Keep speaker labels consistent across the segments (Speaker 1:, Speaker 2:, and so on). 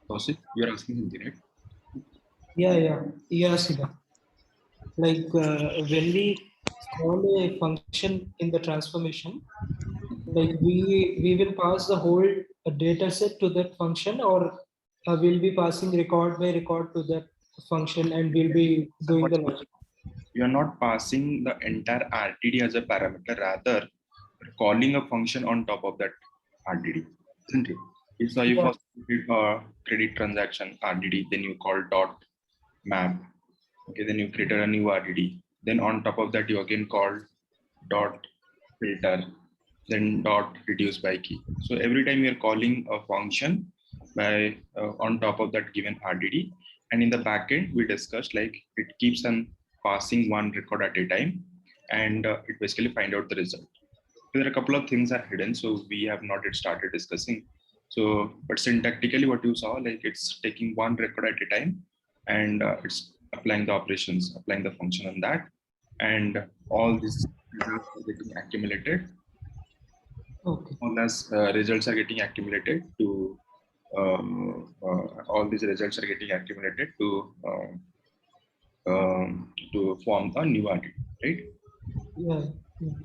Speaker 1: Kaushik, you're asking something, right?
Speaker 2: Yeah, Siva. Like when we call a function in the transformation, like we will pass the whole data set to that function, or we'll be passing record by record to that function, and we'll be
Speaker 1: And
Speaker 2: doing
Speaker 1: what's
Speaker 2: the logic.
Speaker 1: you are not passing the entire RTD as a parameter, rather calling a function on top of that RTD, isn't it? If so you
Speaker 2: Yeah.
Speaker 1: first did a credit transaction RTD, then you call dot map. Okay, then you created a new RTD. Then on top of that, you again called dot filter, then dot reduce by key. So every time you're calling a function by on top of that given RTD, and in the backend we discussed like it keeps on passing one record at a time, and it basically find out the result. There are a couple of things are hidden, so we have not yet started discussing. So, but syntactically, what you saw, like it's taking one record at a time, and it's applying the operations, applying the function on that, and all these results are getting accumulated.
Speaker 2: Okay.
Speaker 1: All these results are getting accumulated all these results are getting accumulated to form a new entity, right?
Speaker 2: Yeah. Yeah.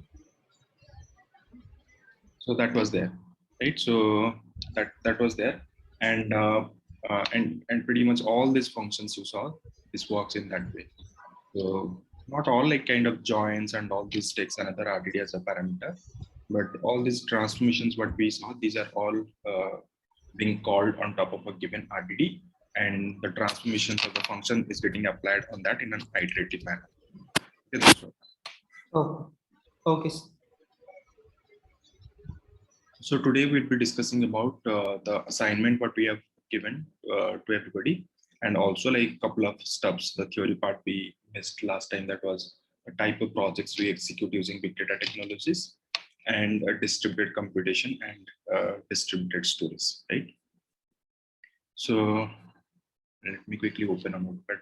Speaker 1: So that was there, right? So that was there, and and pretty much all these functions you saw, this works in that way. So not all like kind of joins and all this takes another RTD as a parameter, but all these transformations what we saw, these are all being called on top of a given RTD, and the transformations of the function is getting applied on that in an iterative manner. Okay, that's what.
Speaker 2: Okay. Okay.
Speaker 1: So today we'll be discussing about the assignment what we have given to everybody, and also like a couple of steps. The theory part we missed last time, that was a type of projects we execute using big data technologies, and distributed computation and distributed storage, right? So let me quickly open a Notepad++.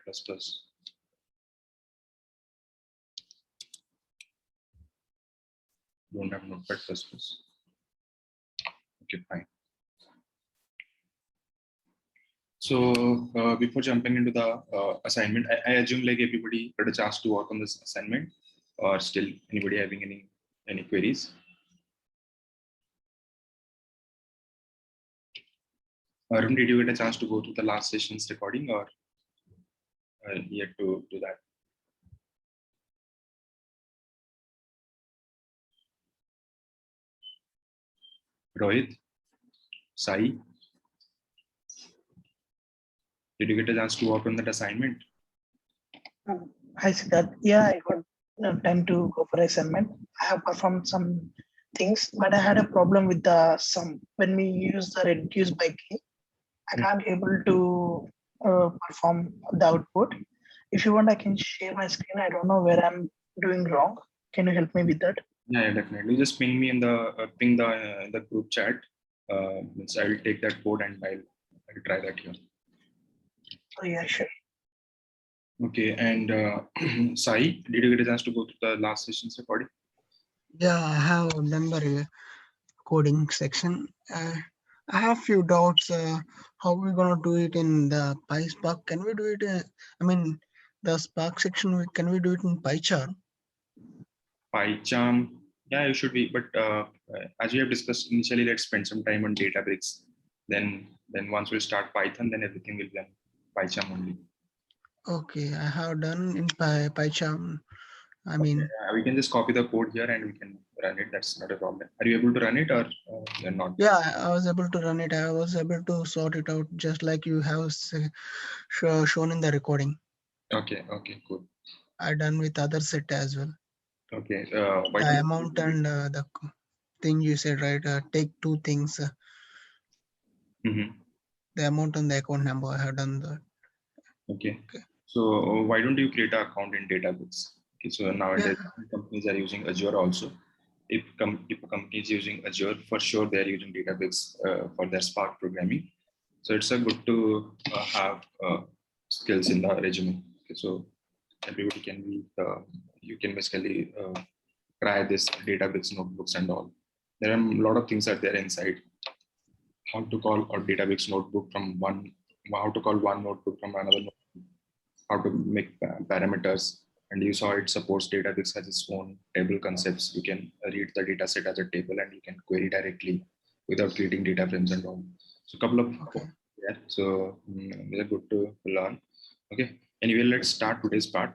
Speaker 1: Don't have Notepad++. Okay, fine. So before jumping into the assignment, I assume like everybody got a chance to work on this assignment, or still anybody having any queries? Arun, did you get a chance to go through the last session's recording, or yet to do that? Rohit, Sai, did you get a chance to work on that assignment?
Speaker 3: Hi Siddharth. Yeah, I got time to go for assignment. I have performed some things, but I had a problem with the sum. When we use the reduce by key, I can't able to perform the output. If you want, I can share my screen. I don't know where I'm doing wrong. Can you help me with that?
Speaker 1: Yeah, definitely. Just ping me in the ping the group chat. So I will take that code and I'll try that here.
Speaker 3: Oh yeah, sure.
Speaker 1: Okay, and Sai, did you get a chance to go to the last session's recording?
Speaker 4: Yeah, I have done the coding section. I have few doubts. How we gonna do it in the PySpark? Can we do it? I mean, the Spark section. Can we do it in PyCharm?
Speaker 1: PyCharm, yeah, you should be. But as we have discussed initially, let's spend some time on Databricks. Then once we start Python, then everything will be on PyCharm only.
Speaker 4: Okay, I have done in PyCharm. I mean,
Speaker 1: we can just copy the code here and we can run it. That's not a problem. Are you able to run it, or you're not?
Speaker 4: yeah, I was able to run it. I was able to sort it out just like you have shown in the recording.
Speaker 1: Okay, cool.
Speaker 4: I done with other set as well.
Speaker 1: Okay.
Speaker 4: The amount and the thing you said, right? Take two things. The amount and the account number. I have done that.
Speaker 1: Okay. So why don't you create an account in Databricks? Okay. So nowadays companies are using Azure also. If a company is using Azure, for sure they are using Databricks for their Spark programming. So it's a good to have skills in the resume. Okay, so everybody can be, you can basically try this Databricks notebooks and all. There are a lot of things are there inside. How to call a Databricks notebook from one how to call one notebook from another notebook, how to make parameters. And you saw it supports Databricks has its own table concepts. You can read the data set as a table and you can query directly without creating data frames and all. So a couple of yeah, so they're good to learn. Okay. Anyway, let's start today's part.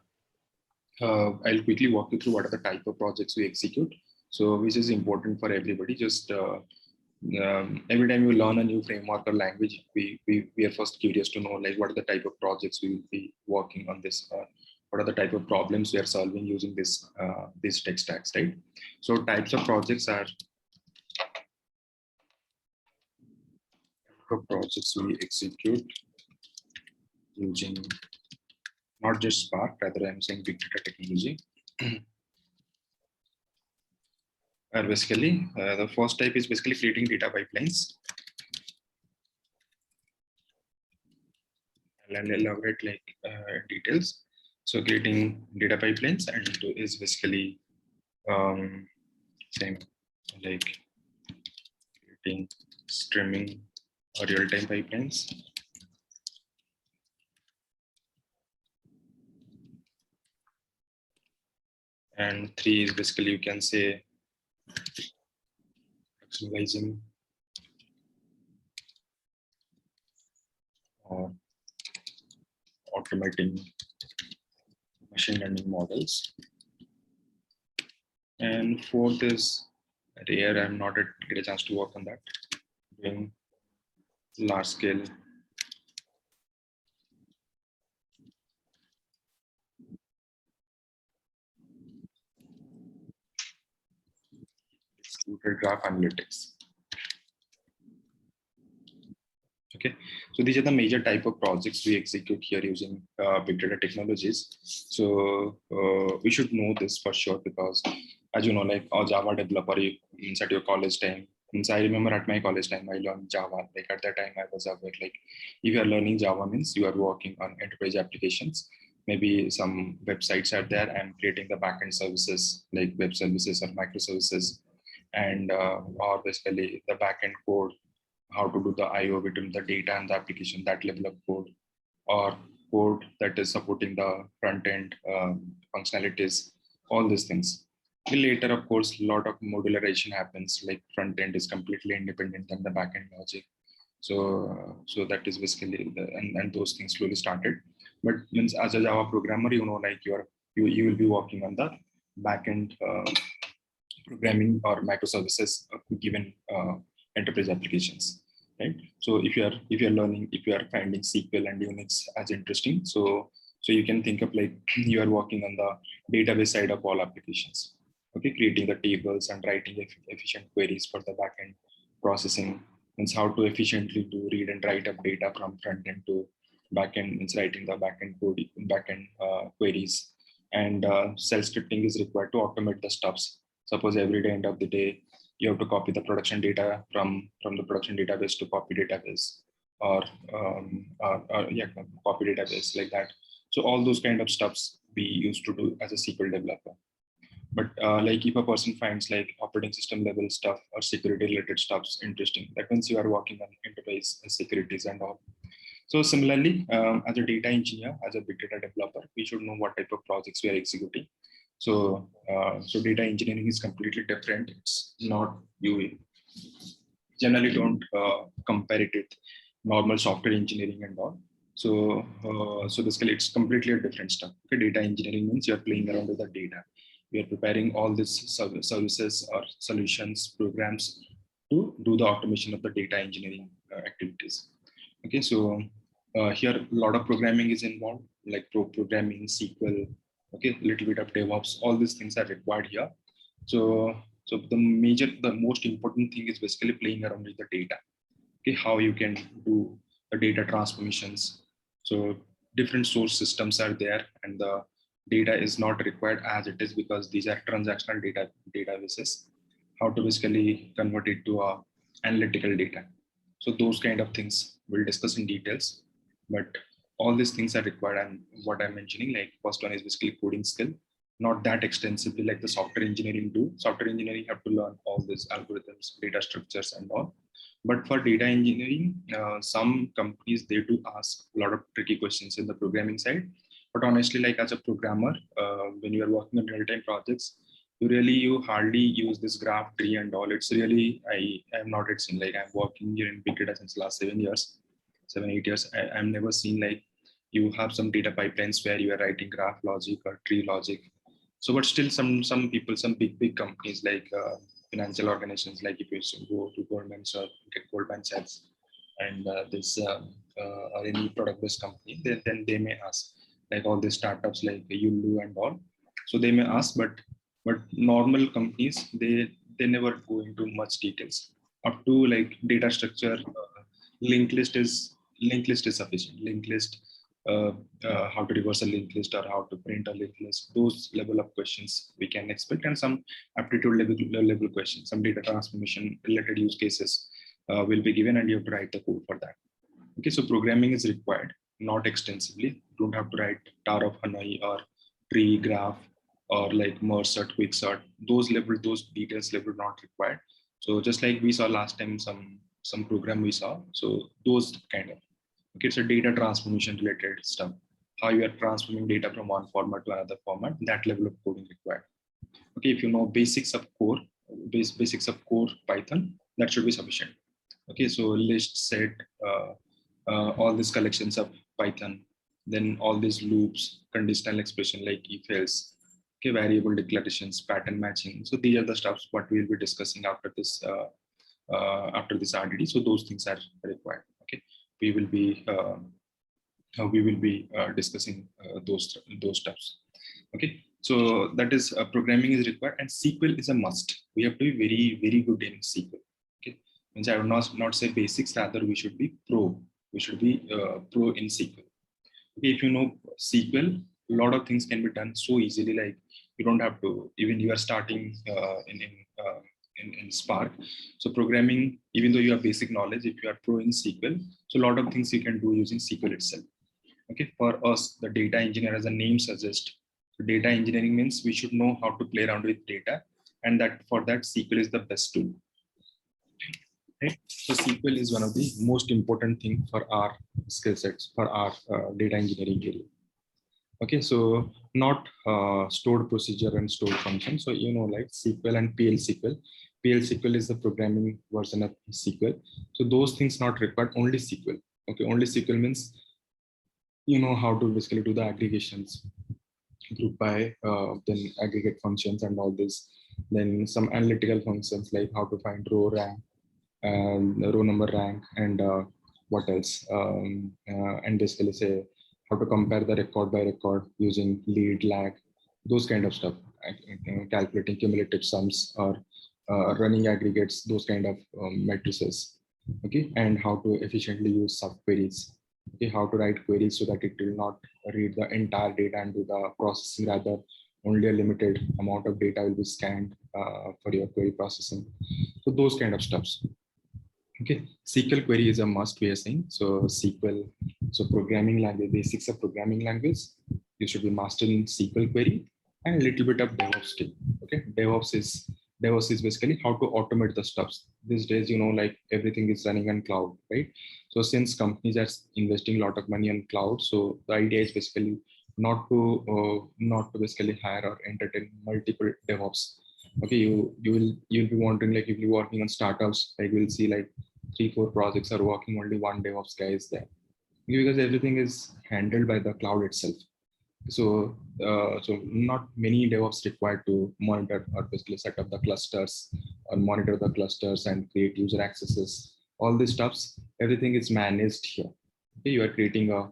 Speaker 1: I'll quickly walk you through what are the type of projects we execute. So which is important for everybody. Just every time you learn a new framework or language, we are first curious to know like what are the type of projects we will be working on this. What are the type of problems we are solving using this these tech stacks, right? So types of projects are projects we execute using not just Spark, rather I'm saying big data technology. Basically, the first type is basically creating data pipelines. I'll elaborate like details. So creating data pipelines and is basically same like creating streaming or real-time pipelines. And 3 is basically you can say maximizing or automating machine learning models. And 4th is rare. I'm not get a chance to work on that. Doing large scale distributed graph analytics. Okay, so these are the major type of projects we execute here using big data technologies. So we should know this for sure because, as you know, like a Java developer inside your college time. Means I remember at my college time I learned Java. Like at that time I was aware like if you are learning Java means you are working on enterprise applications. Maybe some websites are there and creating the backend services like web services or microservices, and or basically the backend code, how to do the IO between the data and the application, that level of code, or code that is supporting the front end functionalities, all these things. Later, of course, a lot of modularization happens, like front end is completely independent than the back end logic. So that is basically and those things slowly started. But means as a Java programmer, you know, like you will be working on the backend programming or microservices given enterprise applications, right? So if you are learning, if you are finding SQL and Unix as interesting, so you can think of like you are working on the database side of all applications. Okay, creating the tables and writing efficient queries for the backend processing, means how to efficiently do read and write up data from front end to backend, means writing the backend code, backend queries, and shell scripting is required to automate the stuffs. Suppose every day, end of the day, you have to copy the production data from the production database to copy database, or yeah, copy database like that. So all those kind of stuffs we used to do as a SQL developer. But like if a person finds like operating system level stuff or security related stuffs interesting, that means you are working on enterprise securities and all. So similarly, as a data engineer, as a big data developer, we should know what type of projects we are executing. So, so data engineering is completely different. It's not, you generally don't compare it with normal software engineering and all. So, so basically, it's completely a different stuff. Okay, data engineering means you're playing around with the data. We are preparing all these services or solutions, programs to do the automation of the data engineering activities. Okay, so here a lot of programming is involved, like programming, SQL, okay, a little bit of DevOps, all these things are required here. So the most important thing is basically playing around with the data. Okay, how you can do the data transformations. So different source systems are there, and the data is not required as it is because these are transactional databases. How to basically convert it to analytical data. So those kind of things we'll discuss in details, but all these things are required. And what I'm mentioning, like first one is basically coding skill, not that extensively like the software engineering do. Software engineering have to learn all these algorithms, data structures and all. But for data engineering, some companies, they do ask a lot of tricky questions in the programming side. But honestly, like as a programmer, when you are working on real-time projects, you hardly use this graph tree and all. It's really, I am not it seen, like I'm working here in big data since last 7 years, 7, 8 years. I've never seen like you have some data pipelines where you are writing graph logic or tree logic. So, but still some people, some big companies like financial organizations, like if you go to Goldman or get Goldman Sachs and or any product-based company, then they may ask, like all these startups like Yulu and all. So they may ask, but normal companies, they never go into much details. Up to like data structure, linked list is sufficient. Linked list, how to reverse a linked list or how to print a linked list, those level of questions we can expect, and some aptitude level questions, some data transformation related use cases will be given, and you have to write the code for that. Okay, so programming is required, not extensively. You don't have to write tar of Hanoi or tree graph or like merge sort, quick sort. Those details level not required. So just like we saw last time, some program we saw. So those kind of, okay, it's a data transformation related stuff. How you are transforming data from one format to another format, that level of coding required. Okay, if you know basics of core Python, that should be sufficient. Okay, so list, set, all these collections of Python, then all these loops, conditional expression like if else, okay, variable declarations, pattern matching. So these are the stuffs what we'll be discussing after this RDD. So those things are required. Okay, we will be discussing those stuffs. Okay, so that is programming is required, and SQL is a must. We have to be very good in SQL. Okay, means I would not say basics, rather we should be pro. We should be pro in SQL. Okay, if you know SQL, a lot of things can be done so easily. Like you don't have to, even you are starting in Spark. So programming, even though you have basic knowledge, if you are pro in SQL, so a lot of things you can do using SQL itself. Okay, for us, the data engineer, as the name suggests, so data engineering means we should know how to play around with data, and that for that SQL is the best tool. Right? So SQL is one of the most important thing for our skill sets, for our data engineering area. Okay, so not stored procedure and stored function. So you know, like SQL and PL SQL. PL SQL is the programming version of SQL. So those things not required, only SQL. Okay, only SQL means you know how to basically do the aggregations, group by, then aggregate functions and all this. Then some analytical functions like how to find row rank, row number rank, and what else? And basically say how to compare the record by record using lead, lag, those kind of stuff. Calculating cumulative sums or running aggregates, those kind of matrices. Okay, and how to efficiently use subqueries. Okay, how to write queries so that it will not read the entire data and do the processing, rather only a limited amount of data will be scanned for your query processing. So those kind of stuffs. Okay, SQL query is a must, we are saying. So SQL, so programming language, basics of programming language, you should be mastering SQL query and a little bit of DevOps too. Okay, DevOps is basically how to automate the stuffs. These days, you know, like everything is running on cloud, right? So since companies are investing a lot of money on cloud, so the idea is basically not to basically hire or entertain multiple DevOps. Okay, you'll be wondering, like if you're working on startups, like we'll see like 3-4 projects are working, only one DevOps guy is there, because everything is handled by the cloud itself. So not many DevOps required to monitor or basically set up the clusters or monitor the clusters and create user accesses. All these stuffs, everything is managed here. Okay, you are creating a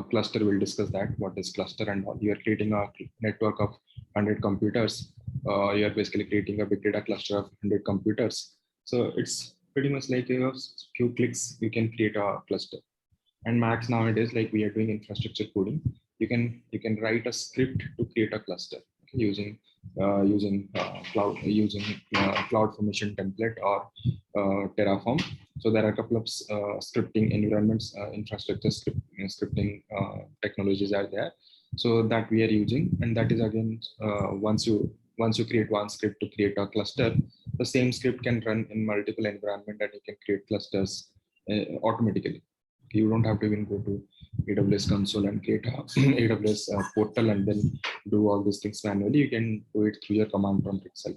Speaker 1: cluster. We'll discuss that. What is cluster and all. You are creating a network of 100 computers. You are basically creating a big data cluster of 100 computers. So it's pretty much like a few clicks, you can create a cluster. And max nowadays, like we are doing infrastructure coding, you can write a script to create a cluster using CloudFormation template or Terraform. So there are a couple of scripting environments, infrastructure scripting technologies are there. So that we are using, and that is again once you once you create one script to create a cluster, the same script can run in multiple environment and you can create clusters automatically. You don't have to even go to AWS console and create a AWS portal and then do all these things manually. You can do it through your command prompt itself.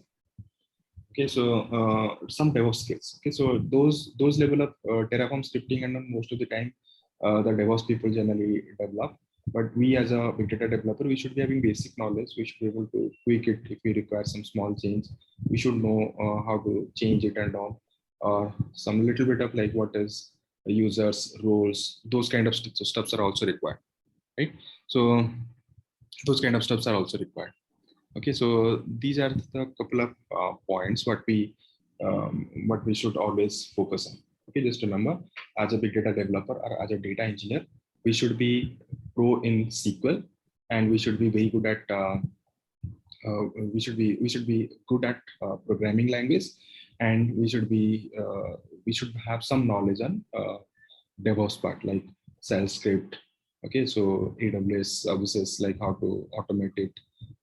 Speaker 1: Okay, so some DevOps skills. Okay, so those level of Terraform scripting, and most of the time the DevOps people generally develop. But we as a big data developer, we should be having basic knowledge. We should be able to tweak it if we require some small change. We should know how to change it and all, or some little bit of like what is users, roles, those kind of stuffs are also required, right? So those kind of stuffs are also required. Okay, so these are the couple of points what we should always focus on. Okay, just remember, as a big data developer or as a data engineer, we should be pro in SQL, and we should be very good at we should be good at programming language, and we should have some knowledge on DevOps part like Shell script. Okay, so AWS services, like how to automate it.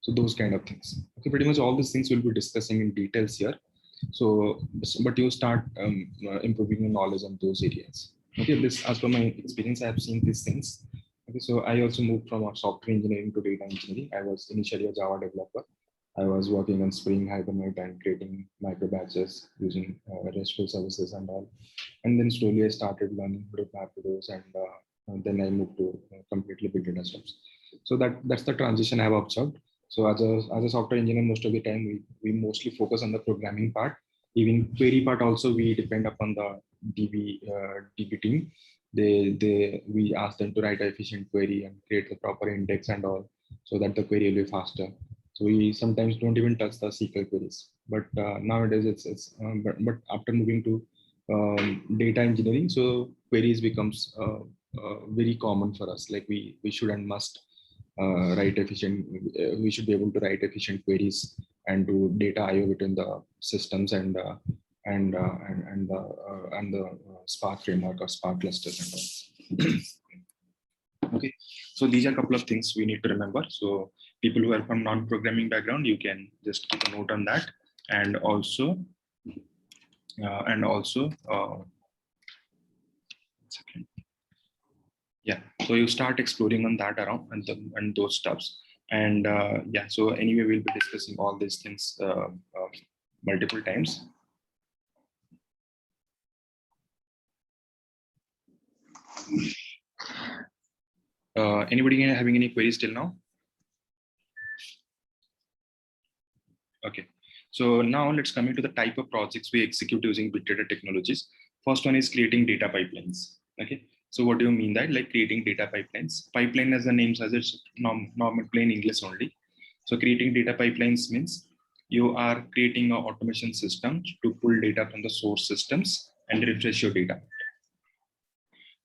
Speaker 1: So those kind of things. Okay, pretty much all these things we'll be discussing in details here. So, but you start improving your knowledge on those areas. Okay, this as per my experience, I have seen these things. Okay, so I also moved from software engineering to data engineering. I was initially a Java developer. I was working on Spring, Hibernate, and creating micro batches using RESTful services and all. And then slowly I started learning how to map to those, and then I moved to completely big data steps. So that's the transition I have observed. So as a software engineer, most of the time we mostly focus on the programming part. Even query part also, we depend upon the DB team. We ask them to write an efficient query and create the proper index and all, so that the query will be faster. So we sometimes don't even touch the SQL queries. But nowadays but after moving to data engineering, so queries becomes very common for us. Like we should and must write efficient. We should be able to write efficient queries and do data IO between the systems and the Spark framework or Spark clusters and all. Okay, so these are a couple of things we need to remember. So people who are from non-programming background, you can just keep a note on that, and also yeah, so you start exploring on that around and those stuffs. And yeah, so anyway, we'll be discussing all these things multiple times. Anybody having any queries till now? Okay, so now let's come into the type of projects we execute using big data technologies. First one is creating data pipelines. Okay, so what do you mean that, like creating data pipelines? Pipeline, as the name says, it's normal plain English only. So creating data pipelines means you are creating an automation system to pull data from the source systems and refresh your data.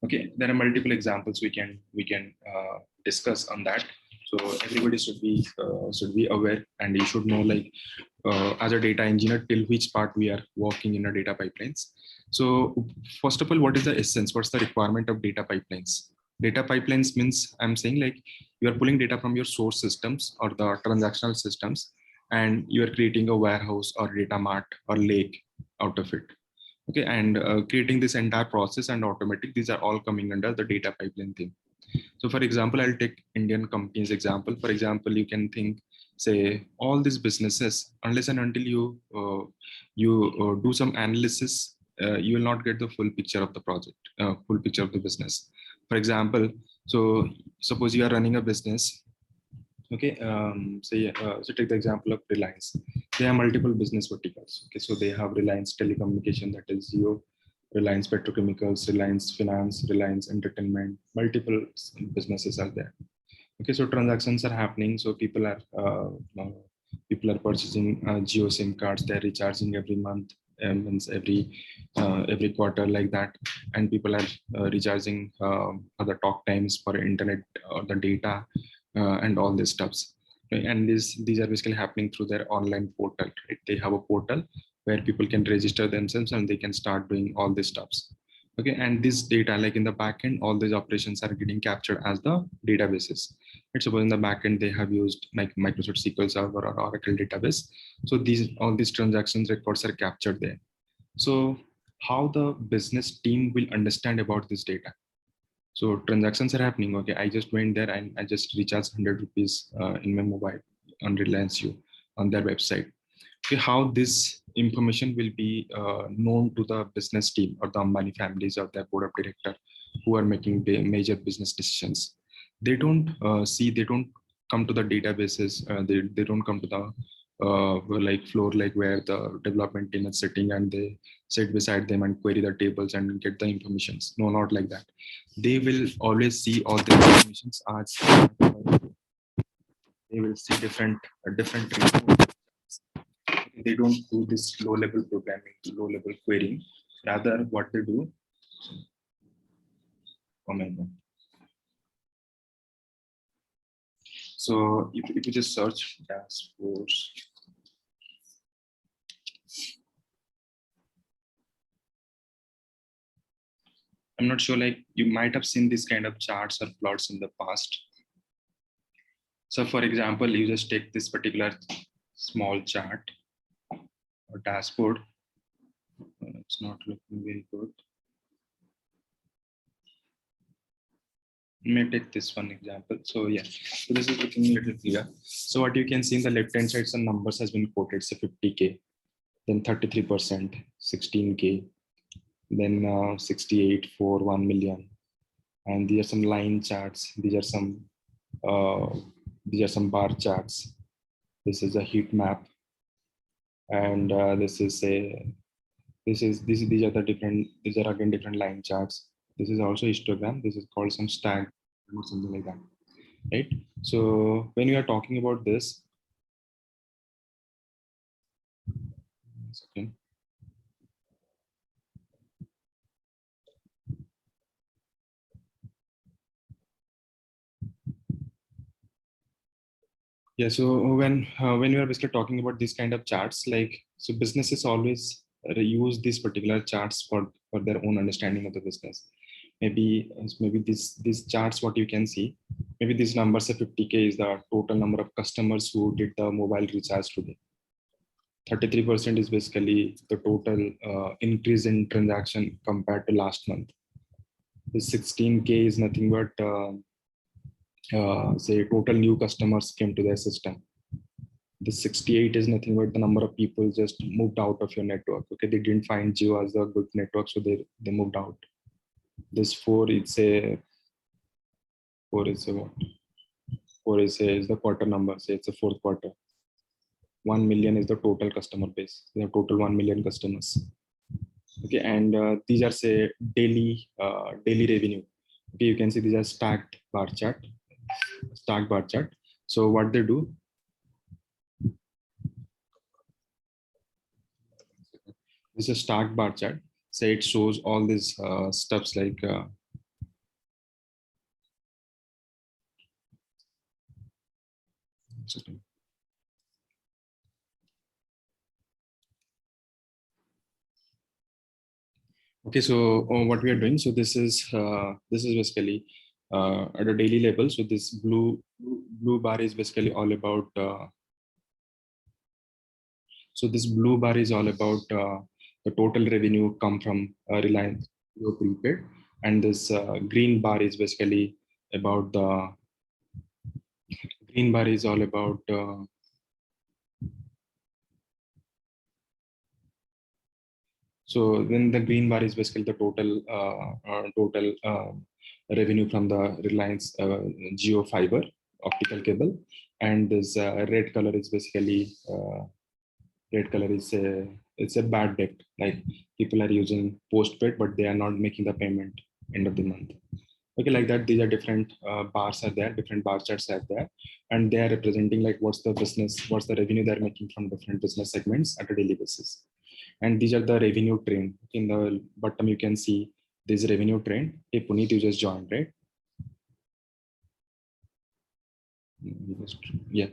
Speaker 1: Okay, there are multiple examples we can discuss on that. So everybody should be aware, and you should know, like as a data engineer, till which part we are working in a data pipelines. So first of all, what is the essence? What's the requirement of data pipelines? Data pipelines means, I'm saying, like you are pulling data from your source systems or the transactional systems, and you are creating a warehouse or data mart or lake out of it. Okay, and creating this entire process and automatic, these are all coming under the data pipeline thing. So for example, I'll take Indian companies example. For example, you can think, say, all these businesses, unless and until you do some analysis, you will not get the full picture of the project, full picture of the business. For example, so suppose you are running a business. Okay, so take the example of Reliance. They have multiple business verticals. Okay, so they have Reliance Telecommunication, that is Jio, Reliance Petrochemicals, Reliance Finance, Reliance Entertainment. Multiple businesses are there. Okay, so transactions are happening. So people are purchasing Jio SIM cards. They're recharging every month, every quarter, like that. And people are recharging for the talk times, for internet or the data. And all these stuffs. Okay? And these are basically happening through their online portal. Right? They have a portal where people can register themselves and they can start doing all these stuffs. Okay, and this data, like in the backend, all these operations are getting captured as the databases. Let's suppose in the backend they have used like Microsoft SQL Server or Oracle database. So these all these transactions records are captured there. So how the business team will understand about this data? So transactions are happening. Okay, I just went there and I just recharged 100 rupees in my mobile on Reliance U on their website. Okay, how this information will be known to the business team or the Ambani families or their board of director who are making the major business decisions. They don't they don't come to the databases. They don't come to the like floor, like where the development team is sitting and they sit beside them and query the tables and get the informations. No, not like that. They will always see all the informations as they will see different reports. They don't do this low level programming, low level querying. Rather, what they do, oh my God. So if you just search dashboards, I'm not sure, like you might have seen this kind of charts or plots in the past. So for example, you just take this particular small chart or dashboard. It's not looking very good. May take this one example. So yeah, so this is looking a little clear. So what you can see in the left hand side, some numbers has been quoted. So 50K, then 33%, 16K, then 68 for 1 million. And these are some line charts. These are some bar charts. This is a heat map, and these are the different. These are again different line charts. This is also histogram. This is called some stack or something like that, right? So when we are talking about this, okay. Yeah, so when you are basically talking about these kind of charts, like so businesses always use these particular charts for their own understanding of the business. Maybe these charts, what you can see, maybe these numbers of 50K is the total number of customers who did the mobile recharge today. 33% is basically the total increase in transaction compared to last month. The 16K is nothing but say total new customers came to their system. The 68 is nothing but the number of people just moved out of your network. Okay, they didn't find Jio as a good network, so they moved out. This 4 is a what? 4 is the quarter number. Say it's a fourth quarter. 1 million is the total customer base. We have total 1 million customers. Okay, and these are say daily revenue. Okay, you can see these are stacked bar chart. So what they do, this is a stacked bar chart. Say it shows all these stuffs like okay, so what we are doing, so this is basically at a daily level. So this blue bar is basically all about so this blue bar is all about the total revenue come from Reliance Jio prepaid, and this green bar is basically about the green bar is all about so then the green bar is basically the total revenue from the Reliance Jio fiber optical cable, and this red color is basically red color is it's a bad debt, like people are using postpaid but they are not making the payment end of the month. Okay, like that, these are different bars are there, different bar charts are there, and they are representing like what's the revenue they're making from different business segments at a daily basis. And these are the revenue trend. In the bottom you can see this revenue trend. Hey Puneet, you just joined, right? Yeah,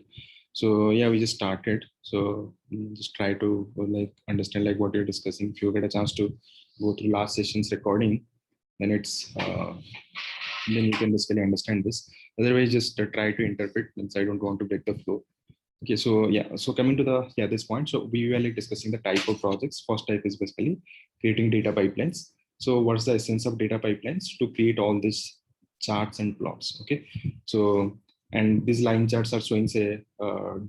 Speaker 1: so yeah, we just started. So just try to like understand like what you're discussing. If you get a chance to go through last session's recording, then it's then you can basically understand this. Otherwise, just try to interpret, since I don't want to break the flow. Okay, so yeah, so coming to the this point, so we were like discussing the type of projects. First type is basically creating data pipelines. So what's the essence of data pipelines? To create all these charts and plots. Okay, so and these line charts are showing say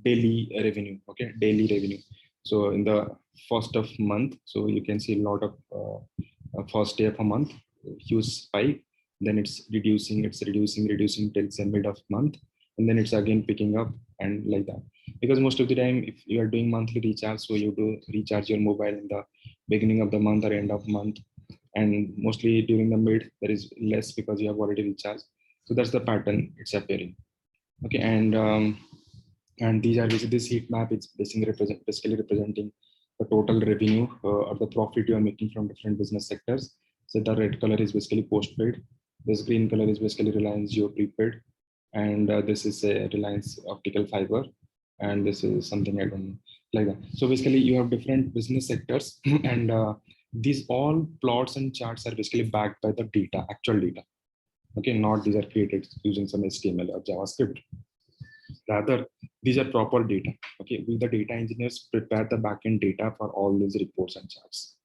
Speaker 1: daily revenue. Okay, daily revenue. So in the first of month, so you can see a lot of first day of a month, huge spike. Then it's reducing till the mid of month, and then it's again picking up and like that. Because most of the time, if you are doing monthly recharge, so you do recharge your mobile in the beginning of the month or end of month, and mostly during the mid there is less because you have already recharged. So that's the pattern it's appearing. Okay, and these are this heat map is basically representing the total revenue or the profit you are making from different business sectors. So the red color is basically postpaid. This green color is basically Reliance Jio prepaid, and this is a Reliance optical fiber, and this is something I don't know, like that. So basically you have different business sectors and these all plots and charts are basically backed by the data, actual data. Okay, not these are created using some HTML or JavaScript. Rather, these are proper data. Okay, we the data engineers prepare the backend data for all these reports and charts.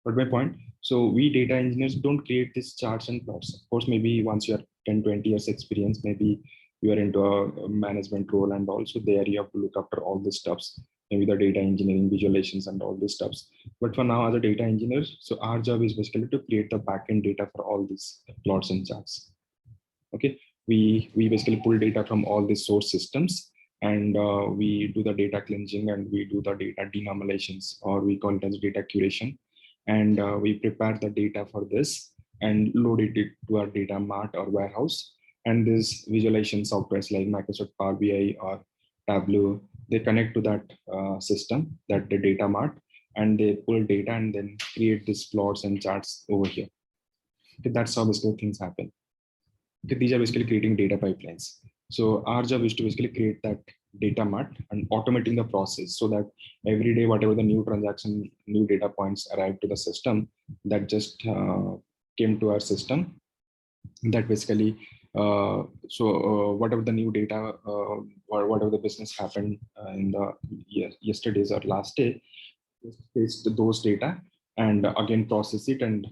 Speaker 1: But my point, so we data engineers don't create these charts and plots. Of course, maybe once you are 10, 20 years experience, maybe you are into a management role, and also there you have to look after all these stuffs, maybe the data engineering, visualizations, and all these stuffs. But for now, as a data engineers, so our job is basically to create the backend data for all these plots and charts. Okay, we basically pull data from all these source systems, and we do the data cleansing, and we do the data denormalizations, or we call it as data curation. And we prepare the data for this and load it to our data mart or warehouse. And this visualization softwares like Microsoft Power BI or Tableau, they connect to that system, that the data mart, and they pull data and then create these plots and charts over here. Okay, that's how basically things happen. Okay, these are basically creating data pipelines. So our job is to basically create that data mart and automating the process so that every day, whatever the new transaction, new data points arrive to the system, that just came to our system, that basically, whatever the new data or whatever the business happened in the yesterday's or last day, paste those data and again process it and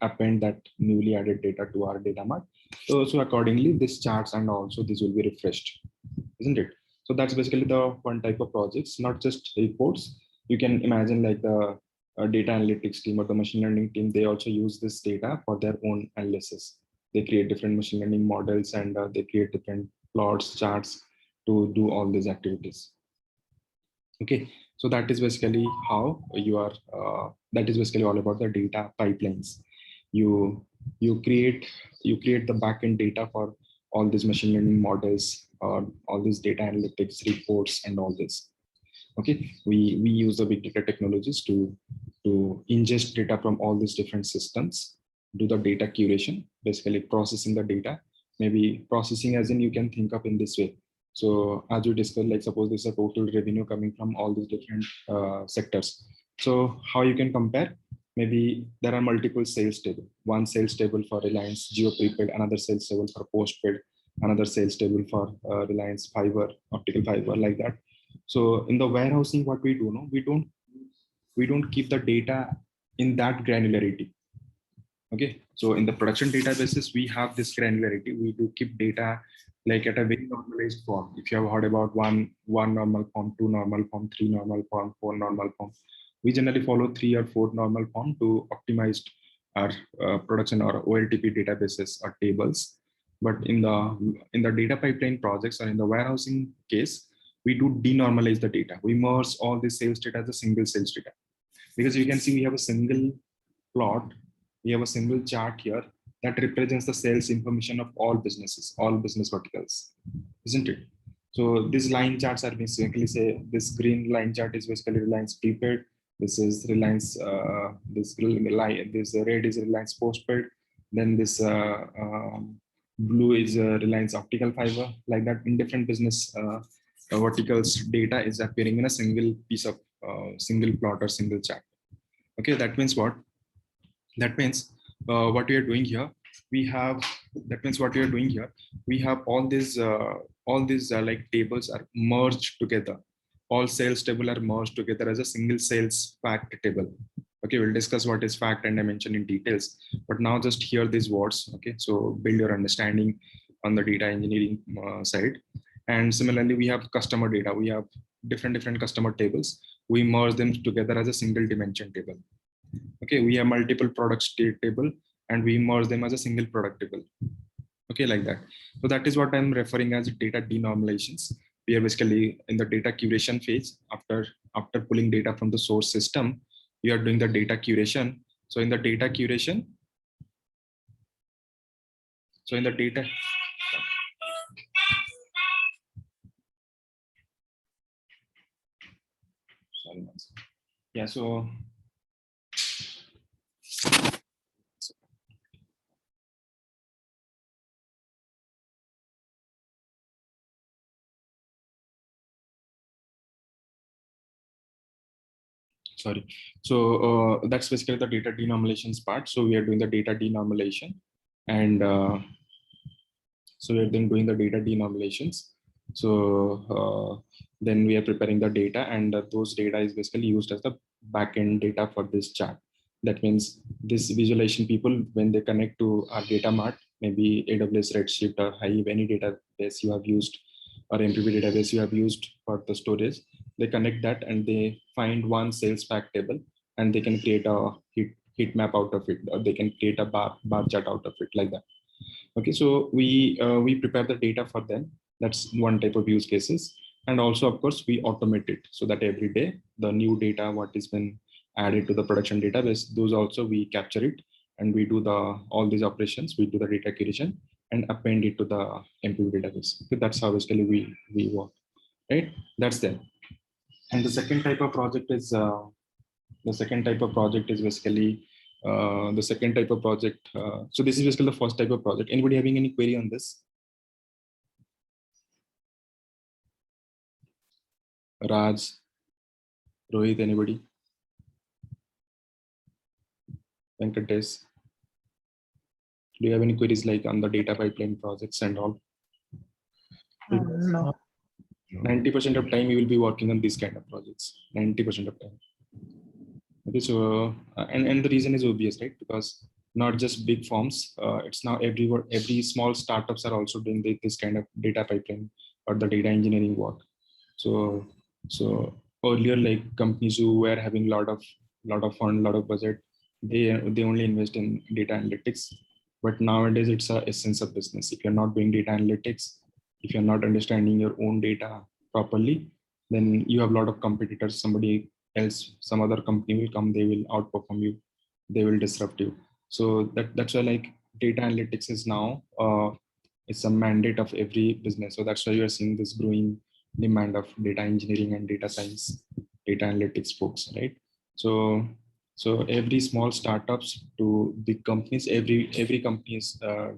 Speaker 1: append that newly added data to our data mart. So accordingly, this charts and also this will be refreshed, isn't it? So that's basically the one type of projects, not just reports. You can imagine like the data analytics team or the machine learning team, they also use this data for their own analysis. They create different machine learning models and they create different plots, charts to do all these activities. Okay, so that is basically how you are, that is basically all about the data pipelines. You create the backend data for all these machine learning models, all these data analytics reports and all this. Okay, we use the big data technologies to ingest data from all these different systems, do the data curation, basically processing the data. Maybe processing as in you can think of in this way. So as you discussed, like suppose there's a total revenue coming from all these different sectors. So how you can compare? Maybe there are multiple sales table. One sales table for Reliance Jio prepaid, another sales table for postpaid, another sales table for Reliance fiber, optical fiber, like that. So in the warehousing, what we do, no, we don't keep the data in that granularity. Okay, so in the production databases, we have this granularity. We do keep data like at a very normalized form. If you have heard about one normal form, two normal form, three normal form, four normal form, we generally follow 3 or 4 normal form to optimize our production or OLTP databases or tables. But in the data pipeline projects or in the warehousing case, we do denormalize the data. We merge all the sales data as a single sales data, because you can see we have a single plot, we have a single chart here that represents the sales information of all businesses, all business verticals, isn't it? So these line charts are basically, say this green line chart is basically Reliance prepaid. This is Reliance, this red is Reliance postpaid. Then this blue is Reliance optical fiber, like that. In different business verticals, data is appearing in a single piece of single plot or single chart. Okay, that means what? That means what we are doing here, we have, that means what we are doing here, we have all these like tables are merged together. All sales table are merged together as a single sales fact table. Okay, we'll discuss what is fact and dimension in details, but now just hear these words. Okay, so build your understanding on the data engineering side. And similarly, we have customer data. We have different customer tables. We merge them together as a single dimension table. Okay, we have multiple products table and we merge them as a single product table. Okay, like that. So that is what I'm referring as data denormalizations. We are basically in the data curation phase. After pulling data from the source system, we are doing the data curation. So in the data curation, so in the data, sorry, yeah, so sorry. So that's basically the data denormalizations part. So we are doing the data denormalization, and so we are then doing the data denormalizations. So then we are preparing the data, and those data is basically used as the backend data for this chart. That means this visualization people, when they connect to our data mart, maybe AWS Redshift or Hive, any database you have used, or MPP database you have used for the storage, they connect that and they find one sales fact table, and they can create a heat map out of it, or they can create a bar chart out of it, like that. Okay, so we prepare the data for them. That's one type of use cases. And also, of course, we automate it so that every day the new data what is been added to the production database, those also we capture it, and we do the all these operations. We do the data curation and append it to the MPV database. Okay, that's how basically we work, right? That's there. And the second type of project is basically the second type of project. So this is basically the first type of project. Anybody having any query on this? Raj, Rohit, anybody? Venkatesh, do you have any queries like on the data pipeline projects and all?
Speaker 3: No.
Speaker 1: 90% of time you will be working on these kind of projects. 90% of time. Okay, so and the reason is obvious, right? Because not just big firms, it's now every small startups are also doing this kind of data pipeline or the data engineering work. So earlier, like companies who were having lot of fund, lot of budget, they only invest in data analytics. But nowadays it's a essence of business. If you're not doing data analytics, if you're not understanding your own data properly, then you have a lot of competitors. Somebody else, some other company will come, they will outperform you, they will disrupt you. So that's why like data analytics is now it's a mandate of every business. So that's why you are seeing this growing demand of data engineering and data science, data analytics folks, right? So every small startups to big companies, every company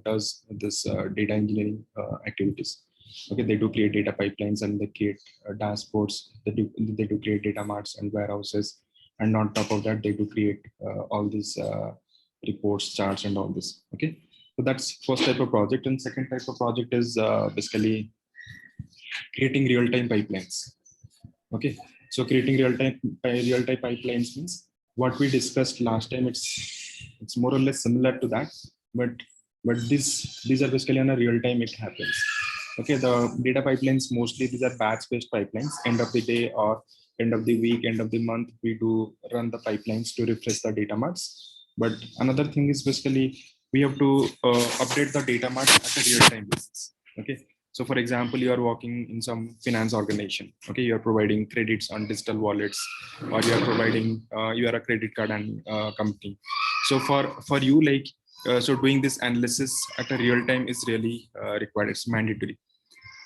Speaker 1: does this data engineering activities. Okay, they do create data pipelines and they create dashboards. They do create data marts and warehouses, and on top of that, they do create all these reports, charts, and all this. Okay, so that's first type of project, and second type of project is basically creating real-time pipelines. Okay, so creating real-time pipelines means what we discussed last time. It's more or less similar to that, but these are basically on a real-time it happens. Okay, the data pipelines mostly these are batch-based pipelines. End of the day or end of the week, end of the month, we do run the pipelines to refresh the data marts. But another thing is basically we have to update the data marts at a real-time basis. Okay, so for example, you are working in some finance organization. Okay, you are providing credits on digital wallets, or you are providing you are a credit card and company. So for you, like so doing this analysis at a real time is really required. It's mandatory.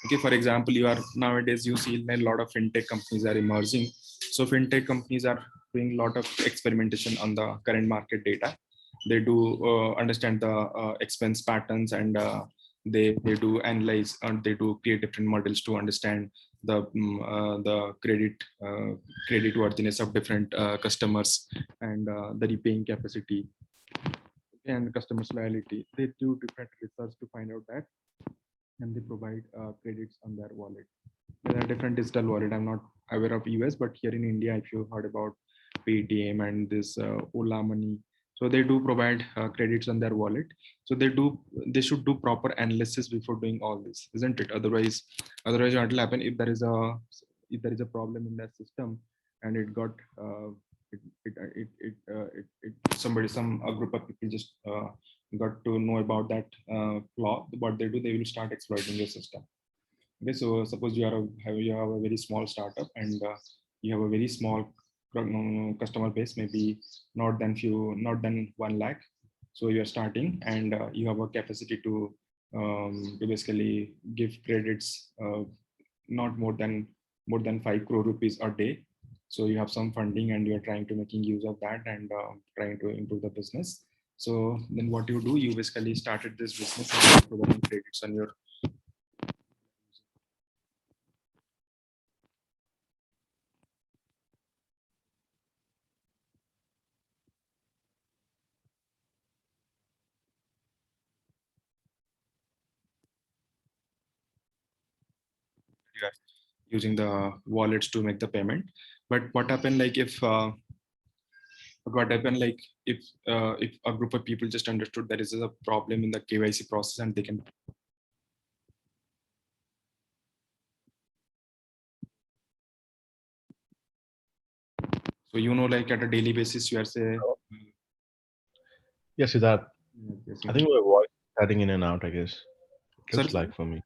Speaker 1: Okay, for example, you are nowadays you see a lot of fintech companies are emerging. So fintech companies are doing a lot of experimentation on the current market data. They do understand the expense patterns, and they do analyze and they do create different models to understand the credit worthiness of different customers and the repaying capacity and customers loyalty. They do different research to find out that, and they provide credits on their wallet. There are different digital wallet. I'm not aware of US, but here in India, if you heard about Paytm and this Ola Money, so they do provide credits on their wallet. So they should do proper analysis before doing all this, isn't it? Otherwise what will happen if there is a problem in that system and it got somebody, a group of people just got to know about that flaw. What they do, they will start exploiting your system. Okay, so suppose you have a very small startup and you have a very small customer base, maybe not than 1 lakh. So you're starting and you have a capacity to basically give credits not more than 5 crore rupees a day. So you have some funding and you're trying to making use of that and trying to improve the business. So then what you do, you basically started this business and you're providing credits on your using the wallets to make the payment. But what happened like if a group of people just understood there is a problem in the KYC process and they can so like at a daily basis you are say
Speaker 5: Yes, Siddharth.
Speaker 1: yes,
Speaker 5: I think my voice is cutting in and out, I guess. Looks
Speaker 1: Sorry?
Speaker 5: like for me.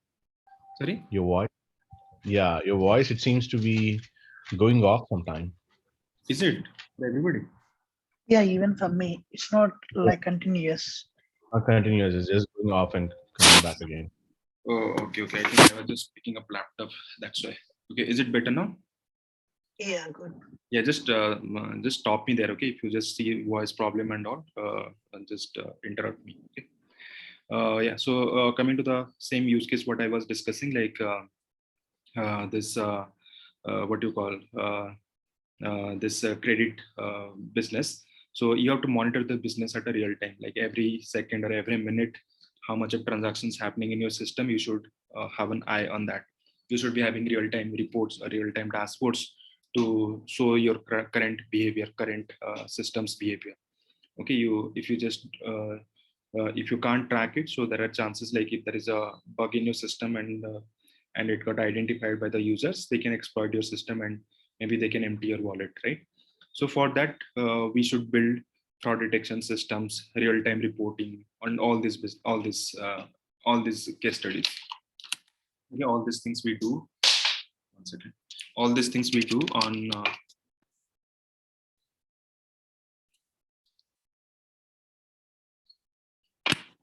Speaker 1: sorry
Speaker 5: Your voice? Yeah, your voice, it seems to be going off sometime.
Speaker 1: is it for everybody?
Speaker 3: Yeah, even for me, it's not like continuous.
Speaker 5: Not continuous, it's just going off and coming back again.
Speaker 1: Oh, okay. I think I was just picking up laptop. That's why. Okay, is it better now?
Speaker 3: Yeah, good.
Speaker 1: Yeah, just stop me there. Okay, if you just see voice problem and all, and just interrupt me. Okay. Yeah. So coming to the same use case, what I was discussing, like this what you call this credit business. So you have to monitor the business at a real time, like every second or every minute, how much of transactions happening in your system. You should have an eye on that. You should be having real-time reports or real-time dashboards to show your current behavior, current systems behavior. Okay, if you just if you can't track it, so there are chances like if there is a bug in your system and it got identified by the users, they can exploit your system and maybe they can empty your wallet, right? So for that, we should build fraud detection systems, real-time reporting on all these case studies. Okay, all these things we do. One second. All these things we do on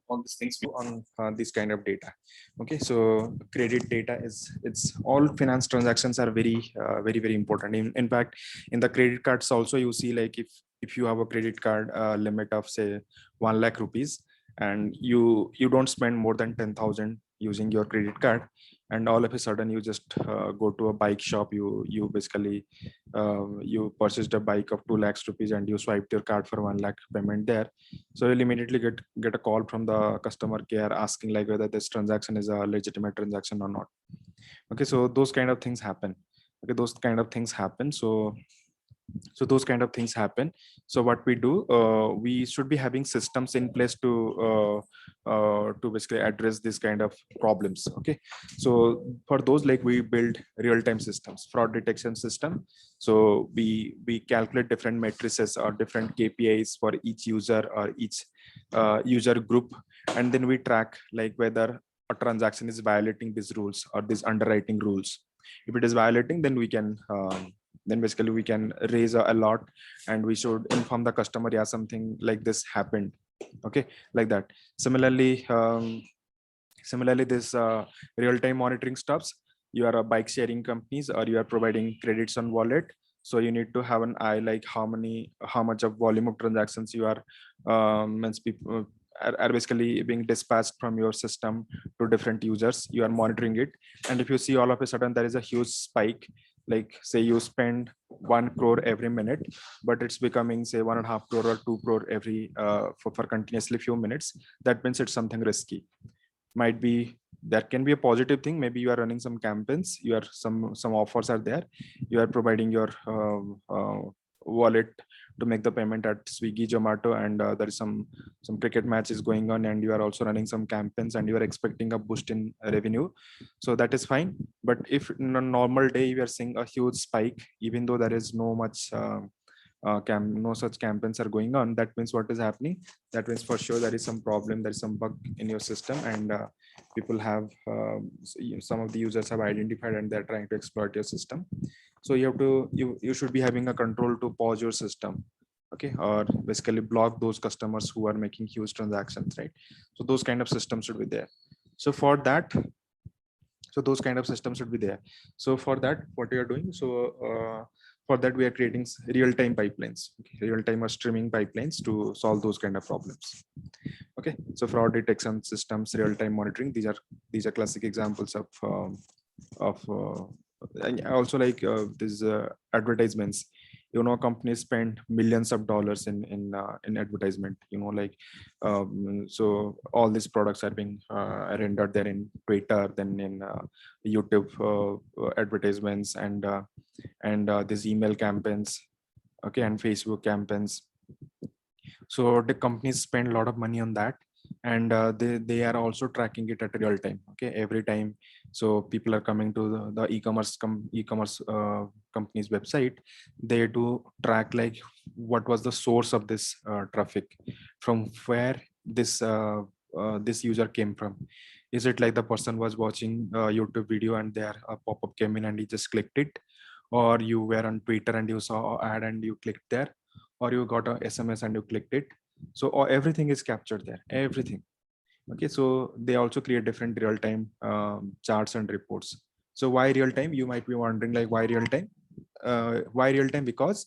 Speaker 1: all these things on this kind of data. Okay, so credit data it's all finance transactions are very very important. In fact, in the credit cards also you see like if you have a credit card limit of say 1 lakh rupees and you don't spend more than 10,000 using your credit card, and all of a sudden you just go to a bike shop, you basically you purchased a bike of 2 lakhs rupees and you swiped your card for 1 lakh payment there. So you'll immediately get a call from the customer care asking like whether this transaction is a legitimate transaction or not. Okay, so those kind of things happen. Okay, those kind of things happen. So those kind of things happen. So what we do, we should be having systems in place to basically address this kind of problems. Okay, so for those, like we build real-time systems, fraud detection system. So we calculate different matrices or different KPIs for each user or each user group, and then we track like whether a transaction is violating these rules or these underwriting rules. If it is violating, then we can then basically we can raise a alert and we should inform the customer, yeah, something like this happened. Okay, like that. Similarly this real-time monitoring stuffs, you are a bike sharing companies or you are providing credits on wallet, so you need to have an eye like how much of volume of transactions you are
Speaker 6: are basically being dispatched from your system to different users. You are monitoring it, and if you see all of a sudden there is a huge spike, like say you spend 1 crore every minute, but it's becoming say 1.5 crore or 2 crore every for continuously few minutes, that means it's something risky. Might be that can be a positive thing. Maybe you are running some campaigns, you are some offers are there, you are providing your wallet to make the payment at Swiggy, Zomato, and there is some cricket matches going on, and you are also running some campaigns, and you are expecting a boost in revenue. So that is fine. But if in a normal day you are seeing a huge spike, even though there is no much no such campaigns are going on, that means what is happening? That means for sure there is some problem, there is some bug in your system, and people have some of the users have identified, and they're trying to exploit your system. So you have to you should be having a control to pause your system, okay, or basically block those customers who are making huge transactions, right? So those kind of systems should be there. So for that, so those kind of systems should be there. So for that, what we are doing, so for that we are creating real-time pipelines, okay, real-time or streaming pipelines to solve those kind of problems. Okay, so fraud detection systems, real-time monitoring, these are classic examples of and also like these advertisements. You know, companies spend millions of dollars in advertisement, you know, like so all these products are being rendered there in Twitter, then in YouTube advertisements, and these email campaigns, okay, and Facebook campaigns. So the companies spend a lot of money on that, and they are also tracking it at real time, okay, every time. So people are coming to the e-commerce company's website, they do track like what was the source of this traffic, from where this user came from. Is it like the person was watching a YouTube video and there a pop-up came in and he just clicked it, or you were on Twitter and you saw an ad and you clicked there, or you got a SMS and you clicked it. So everything is captured there, everything. Okay, so they also create different real-time charts and reports. So why real-time? You might be wondering like why real-time? Why real-time? Because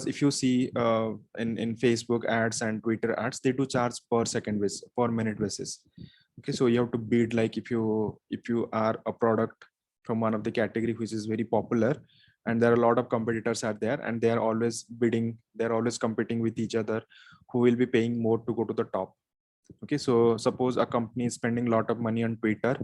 Speaker 6: if you see in Facebook ads and Twitter ads, they do charge per second basis, per minute basis. Okay, so you have to bid, like if you are a product from one of the category which is very popular, and there are a lot of competitors out there, and they are always bidding, they're always competing with each other, who will be paying more to go to the top. Okay, so suppose a company is spending a lot of money on Twitter,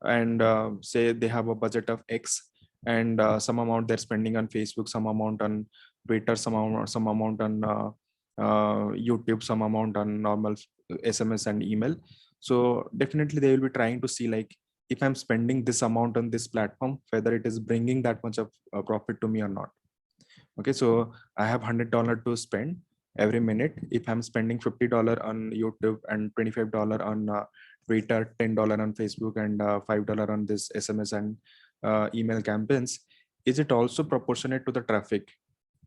Speaker 6: and say they have a budget of X, and some amount they're spending on Facebook, some amount on Twitter, some amount on YouTube, some amount on normal SMS and email. So definitely they will be trying to see like, if I'm spending this amount on this platform, whether it is bringing that much of profit to me or not. Okay, so I have $100 to spend every minute. If I'm spending $50 on YouTube and $25 on Twitter, $10 on Facebook, and $5 on this SMS and email campaigns, is it also proportionate to the traffic?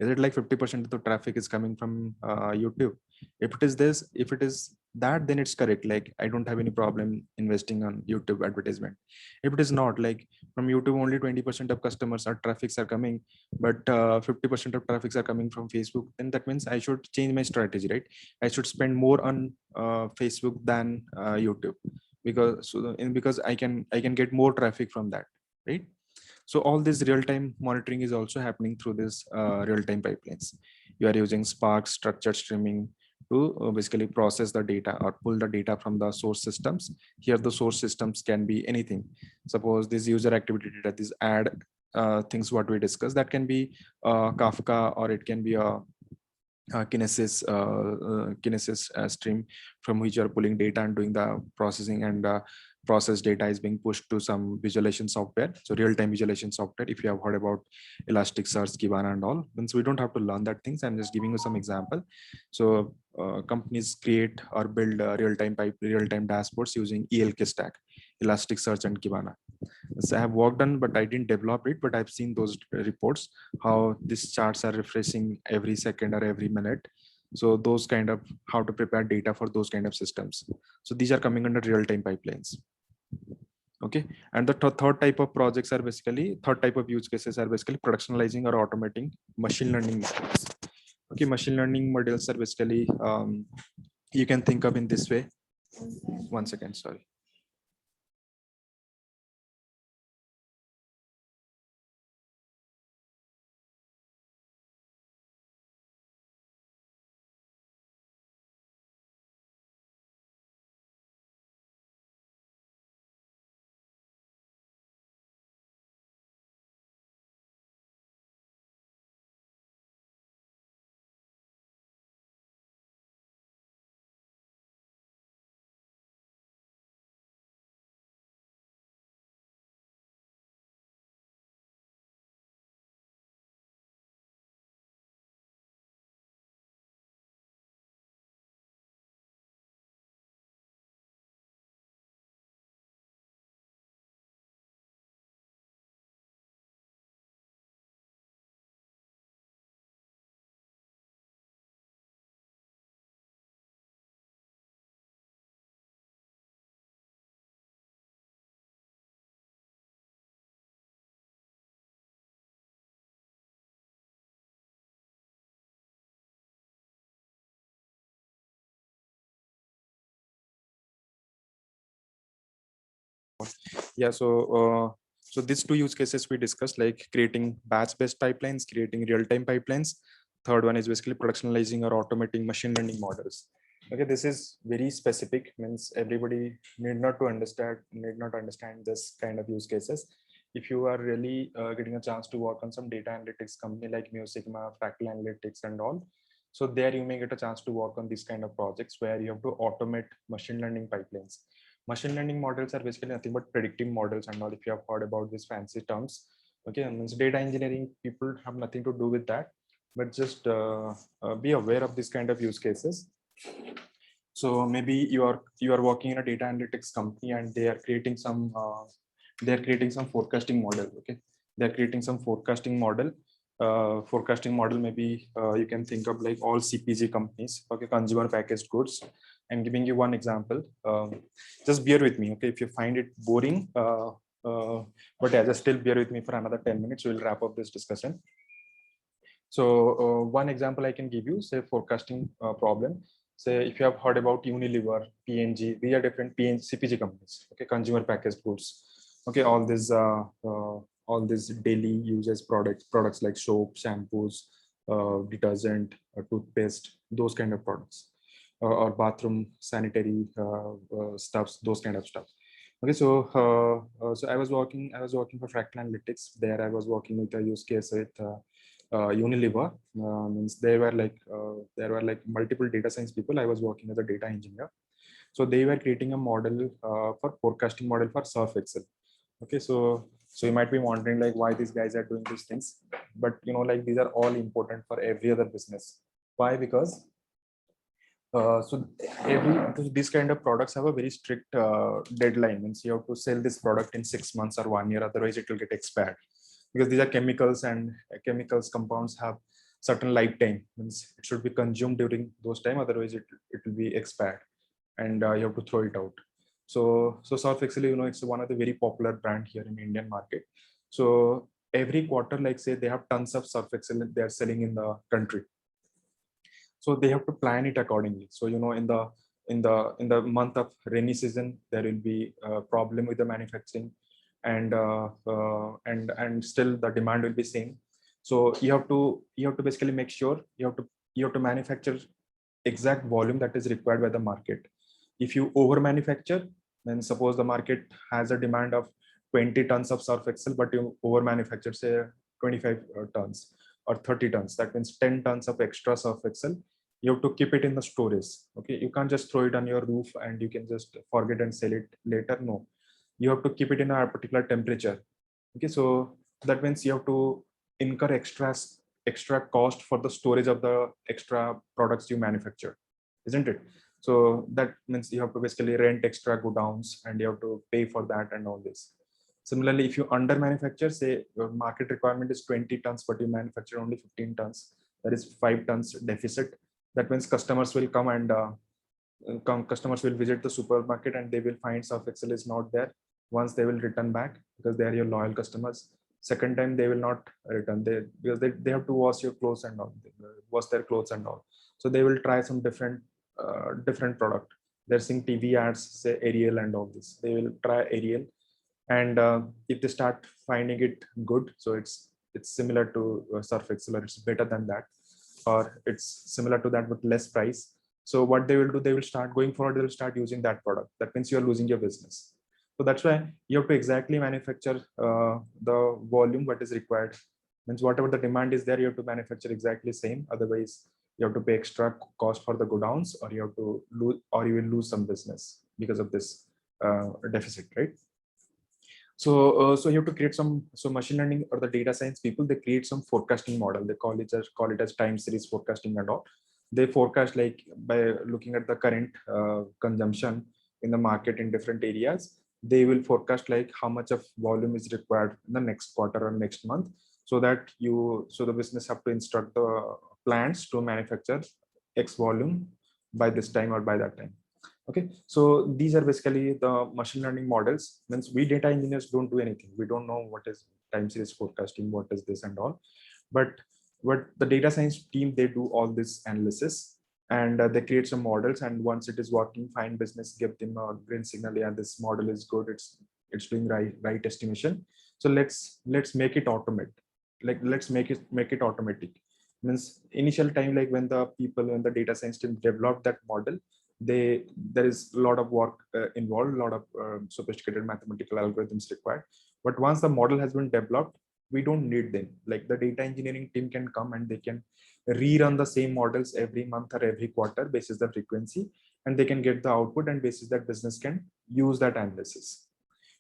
Speaker 6: Is it like 50% of the traffic is coming from YouTube? If it is this, if it is that, then it's correct. Like I don't have any problem investing on YouTube advertisement. If it is not, like from YouTube only 20% of customers or traffics are coming, but 50% of traffics are coming from Facebook, then that means I should change my strategy, right? I should spend more on Facebook than YouTube, because I can get more traffic from that, right? So all this real-time monitoring is also happening through this real-time pipelines. You are using Spark structured streaming to basically process the data or pull the data from the source systems. Here the source systems can be anything. Suppose this user activity data, this ad things what we discussed, that can be Kafka, or it can be a Kinesis stream from which you are pulling data and doing the processing, and process data is being pushed to some visualization software. So real-time visualization software, if you have heard about Elasticsearch, Kibana and all, means we don't have to learn that things. I'm just giving you some example. So companies create or build real-time dashboards using ELK stack, Elasticsearch and Kibana. So I have worked on, but I didn't develop it, but I've seen those reports, how these charts are refreshing every second or every minute. So those kind of, how to prepare data for those kind of systems. So these are coming under real-time pipelines. Okay, and the third type of projects are basically, third type of use cases are basically productionalizing or automating machine learning models. Okay, machine learning models are basically you can think of in this way. 1 second, sorry. Yeah, so these two use cases we discussed, like creating batch-based pipelines, creating real-time pipelines. Third one is basically productionalizing or automating machine learning models. Okay, this is very specific, means everybody need not understand this kind of use cases. If you are really getting a chance to work on some data analytics company like Sigma, Fractal Analytics and all, so there you may get a chance to work on these kind of projects where you have to automate machine learning pipelines. Machine learning models are basically nothing but predictive models and all, if you have heard about these fancy terms. Okay, and means data engineering people have nothing to do with that, but just be aware of this kind of use cases. So maybe you are working in a data analytics company and they are creating some forecasting model. Okay, they're creating some forecasting model. Forecasting model, maybe you can think of like all CPG companies, okay, consumer packaged goods. I'm giving you one example. Just bear with me, okay? If you find it boring, but yeah, just still bear with me for another 10 minutes. We'll wrap up this discussion. So one example I can give you, say forecasting problem. Say if you have heard about Unilever, P&G, these are different CPG companies, okay, consumer packaged goods. Okay, all these daily uses products like soap, shampoos, detergent, toothpaste, those kind of products, or bathroom sanitary stuffs, those kind of stuff. Okay, so I was working for Fractal Analytics. There I was working with a use case with Unilever. Means there were like multiple data science people. I was working as a data engineer. So they were creating a model for forecasting model for Surf Excel. Okay, so you might be wondering like why these guys are doing these things, but like these are all important for every other business. Why? Because so these kind of products have a very strict deadline. Means you have to sell this product in 6 months or 1 year, otherwise it will get expired, because these are chemicals, and chemicals compounds have certain lifetime. Means it should be consumed during those time, otherwise it will be expired, and you have to throw it out. So Surf Excel, it's one of the very popular brand here in Indian market. So every quarter, like say they have tons of Surf Excel they are selling in the country. So they have to plan it accordingly. So in the month of rainy season, there will be a problem with the manufacturing, and still the demand will be same. So you have to basically make sure you have to manufacture exact volume that is required by the market. If you over manufacture, then suppose the market has a demand of 20 tons of Surf Excel, but you over manufacture say 25 tons or 30 tons, that means 10 tons of extra Surf Excel. You have to keep it in the storage. Okay, you can't just throw it on your roof and you can just forget and sell it later. No, you have to keep it in a particular temperature. Okay, so that means you have to incur extra cost for the storage of the extra products you manufacture, isn't it? So that means you have to basically rent extra godowns and you have to pay for that and all this. Similarly, if you under manufacture, say your market requirement is 20 tons, but you manufacture only 15 tons, that is 5 tons deficit. That means customers will come and customers will visit the supermarket and they will find Surf Excel is not there. Once they will return back, because they are your loyal customers. Second time they will not return, because they have to wash your clothes and all, wash their clothes and all. So they will try some different different product. They're seeing TV ads, say Ariel and all this. They will try Ariel, and if they start finding it good, so it's similar to Surf Excel, or it's better than that, or it's similar to that with less price. So what they will do, they will start going forward, they will start using that product. That means you're losing your business. So that's why you have to exactly manufacture the volume what is required. Means whatever the demand is there, you have to manufacture exactly same. Otherwise, you have to pay extra cost for the godowns, or you have to lose, or you will lose some business because of this deficit, right? So you have to create some, so machine learning or the data science people, they create some forecasting model. They call it as time series forecasting and all. They forecast like by looking at the current consumption in the market in different areas. They will forecast like how much of volume is required in the next quarter or next month, so that the business have to instruct the plants to manufacture X volume by this time or by that time. Okay, so these are basically the machine learning models. Means we data engineers don't do anything. We don't know what is time series forecasting, what is this and all. But what the data science team, they do all this analysis, and they create some models. And once it is working fine, business give them a green signal. Yeah, this model is good. It's doing right estimation. So let's make it automate. Like let's make it automatic. Means initial time, like when the data science team developed that model, there is a lot of work involved, a lot of sophisticated mathematical algorithms required. But once the model has been developed, we don't need them. Like the data engineering team can come and they can rerun the same models every month or every quarter basis the frequency, and they can get the output, and basis that business can use that analysis.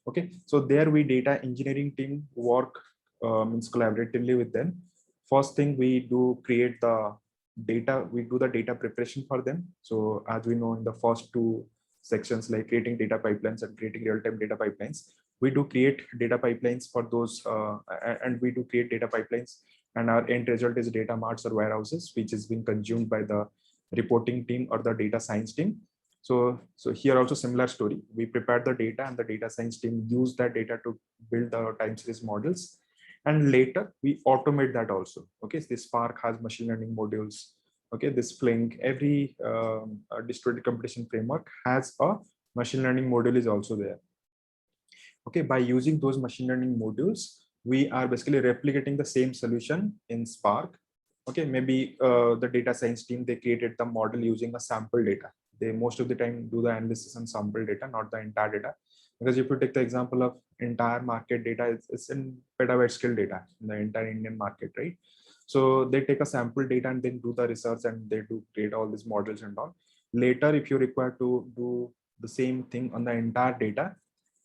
Speaker 6: Okay, so there we data engineering team work means collaboratively with them. First thing we do, create the data, we do the data preparation for them. So as we know in the first two sections, like creating data pipelines and creating real-time data pipelines, we do create data pipelines for those and we do create data pipelines, and our end result is data marts or warehouses, which is being consumed by the reporting team or the data science team. So here also similar story. We prepare the data, and the data science team use that data to build the time series models. And later we automate that also. Okay, so this Spark has machine learning modules. Okay, this Flink, every distributed computation framework has a machine learning module is also there. Okay, by using those machine learning modules, we are basically replicating the same solution in Spark. Okay, maybe the data science team, they created the model using a sample data. They most of the time do the analysis on sample data, not the entire data. Because if you take the example of entire market data, it's in petabyte scale data in the entire Indian market, right? So they take a sample data and then do the research, and they do create all these models and all. Later, if you require to do the same thing on the entire data,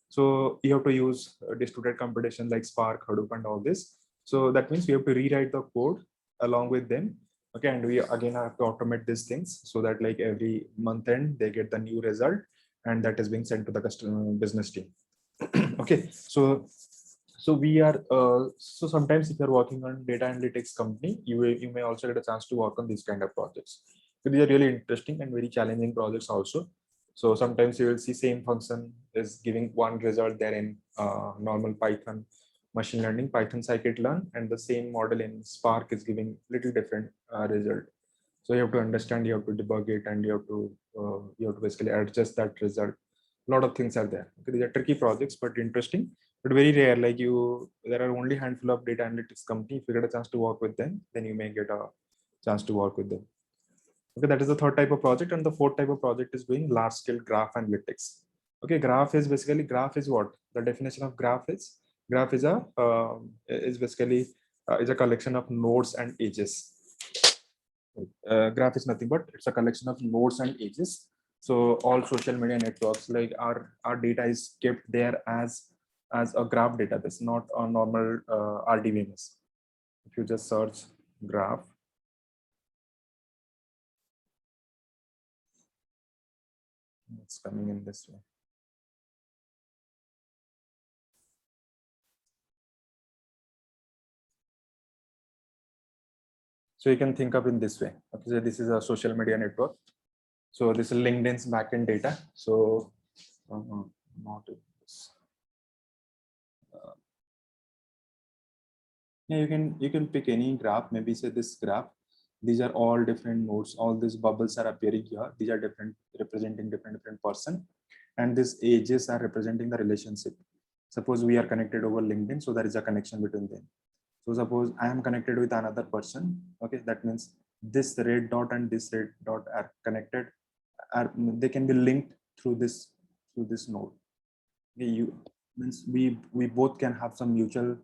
Speaker 6: so you have to use distributed computation like Spark, Hadoop, and all this. So that means we have to rewrite the code along with them. Okay, and we again have to automate these things, so that like every month end they get the new result, and that is being sent to the customer business team. Okay, so we are so sometimes if you're working on data analytics company, you may also get a chance to work on these kind of projects. So these are really interesting and very challenging projects also. So sometimes you will see same function is giving one result there in normal Python machine learning, Python scikit-learn, and the same model in Spark is giving little different result. So you have to understand, you have to debug it, and you have to basically adjust that result. A lot of things are there. Okay, these are tricky projects, but interesting, but very rare. Like there are only handful of data analytics company. If you get a chance to work with them, then you may get a chance to work with them. Okay, that is the third type of project, and the fourth type of project is doing large scale graph analytics. Okay, graph is basically, graph is what? The definition of graph is basically is a collection of nodes and edges. Graph is nothing but it's a collection of nodes and edges. So all social media networks, like our data is kept there as a graph database, not a normal RDBMS. If you just search graph, it's coming in this way. So you can think of in this way. Okay, so this is a social media network. So this is LinkedIn's backend data. So not this. Yeah, you can pick any graph. Maybe say this graph. These are all different nodes. All these bubbles are appearing here. These are different, representing different person, and these edges are representing the relationship. Suppose we are connected over LinkedIn, so there is a connection between them. So suppose I am connected with another person. Okay, that means this red dot and this red dot are connected. They can be linked through this node. Okay, you means we both can have some mutual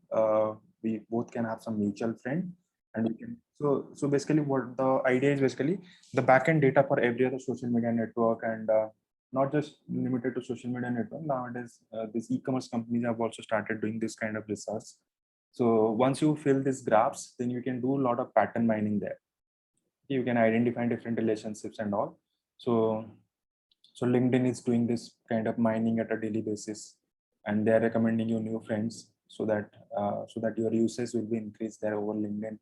Speaker 6: friend, and we can so basically what the idea is, basically the backend data for every other social media network, and not just limited to social media network. Nowadays these e-commerce companies have also started doing this kind of research. So once you fill these graphs, then you can do a lot of pattern mining there. You can identify different relationships and all. So LinkedIn is doing this kind of mining at a daily basis, and they are recommending you new friends, so that your usage will be increased there over LinkedIn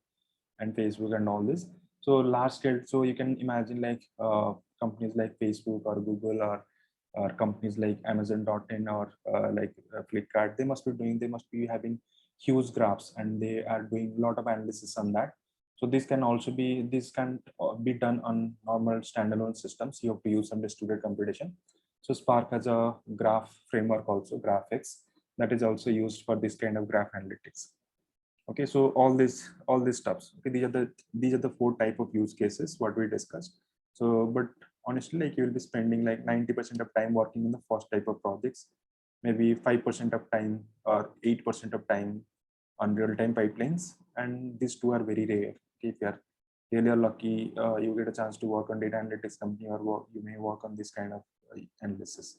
Speaker 6: and Facebook and all this. So large scale. So you can imagine like companies like Facebook or Google, or companies like Amazon.in or Flipkart. They must be having huge graphs, and they are doing a lot of analysis on that. So this can be done on normal standalone systems. You have to use some distributed computation. So Spark has a graph framework also, GraphX, that is also used for this kind of graph analytics. Okay, so all this stuffs. Okay, these are the 4 type of use cases what we discussed. So, but honestly, like you will be spending like 90% of time working in the first type of projects, maybe 5% of time or 8% of time on real-time pipelines, and these 2 are very rare. Okay, if you are really lucky, you get a chance to work on data analytics company, or you may work on this kind of analysis.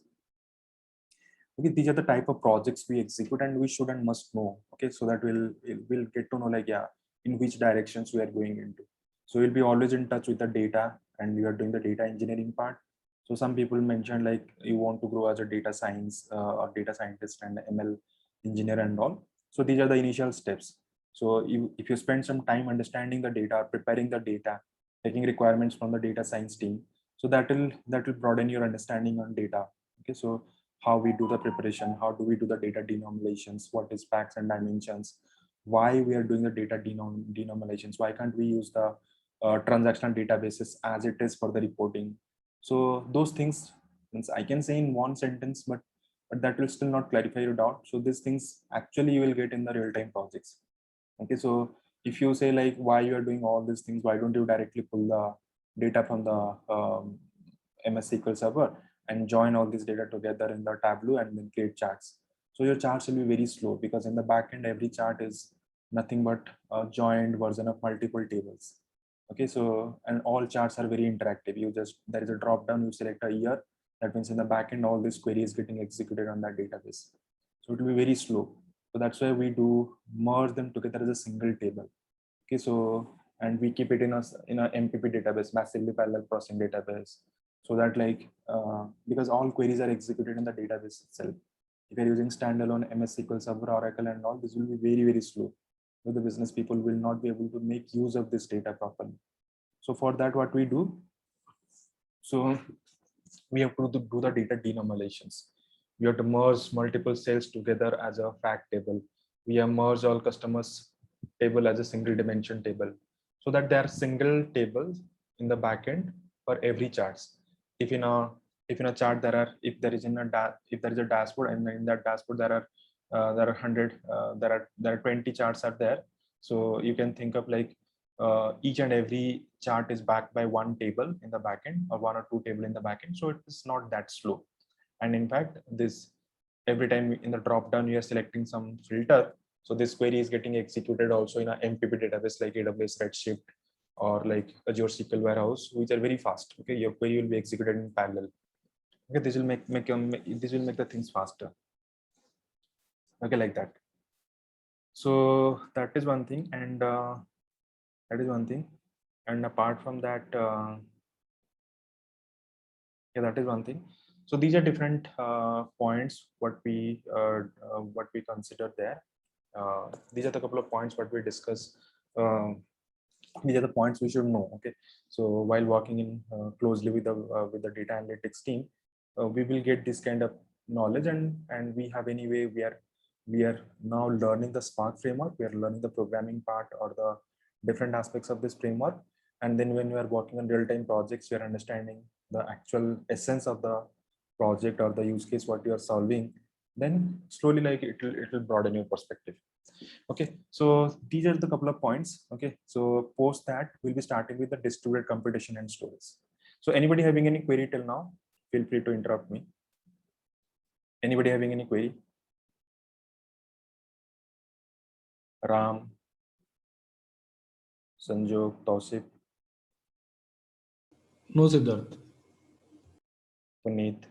Speaker 6: Okay, these are the type of projects we execute, and we should and must know. Okay, so that we'll get to know like, yeah, in which directions we are going into. So we'll be always in touch with the data, and we are doing the data engineering part. So some people mentioned like you want to grow as a data science or data scientist and ML engineer and all. So these are the initial steps. So if you spend some time understanding the data, preparing the data, taking requirements from the data science team, so that will broaden your understanding on data. Okay, so how we do the preparation, how do we do the data denominations, what is facts and dimensions, why we are doing the data denominations, why can't we use the transactional databases as it is for the reporting. So those things, means I can say in one sentence, but that will still not clarify your doubt. So these things actually you will get in the real-time projects. Okay, so if you say like why you are doing all these things, why don't you directly pull the data from the MS SQL server and join all this data together in the Tableau and then create charts. So your charts will be very slow, because in the backend, every chart is nothing but a joined version of multiple tables. Okay, so, and all charts are very interactive. There is a drop down, you select a year. That means in the backend, all this query is getting executed on that database. So it will be very slow. So that's why we do merge them together as a single table. Okay, so, and we keep it in a MPP database, massively parallel processing database. So that like, because all queries are executed in the database itself. If you're using standalone MS SQL Server, Oracle and all, this will be very, very slow. So the business people will not be able to make use of this data properly. So for that, what we do, so we have to do the data denominations. We have to merge multiple cells together as a fact table. We have merged all customers table as a single dimension table, so that there are single tables in the backend for every charts. If in a chart if there is a dashboard, and in that dashboard there are 20 charts are there. So you can think of like each and every chart is backed by one table in the backend, or 1 or 2 table in the backend. So it is not that slow. And in fact, this every time in the drop down you are selecting some filter, so this query is getting executed also in a MPP database like AWS Redshift or like Azure SQL Warehouse, which are very fast. Okay, your query will be executed in parallel. Okay, this will make the things faster. Okay, like that. So that is one thing, and and apart from that, yeah, that is one thing. So these are different points what we consider there. These are the couple of points what we discuss. These are the points we should know. Okay, so while working in closely with the data analytics team, we will get this kind of knowledge, and we have anyway we are now learning the Spark framework. We are learning the programming part or the different aspects of this framework, And then when you are working on real-time projects, you're understanding the actual essence of the project or the use case what you are solving, then slowly like it will broaden your perspective. Okay, so these are the couple of points. Okay, so post that we'll be starting with the distributed computation and storage. So anybody having any query till now, feel free to interrupt me. Anybody having any query? Ram, Sanjog, Tausif,
Speaker 7: No, Siddharth.
Speaker 6: Puneet,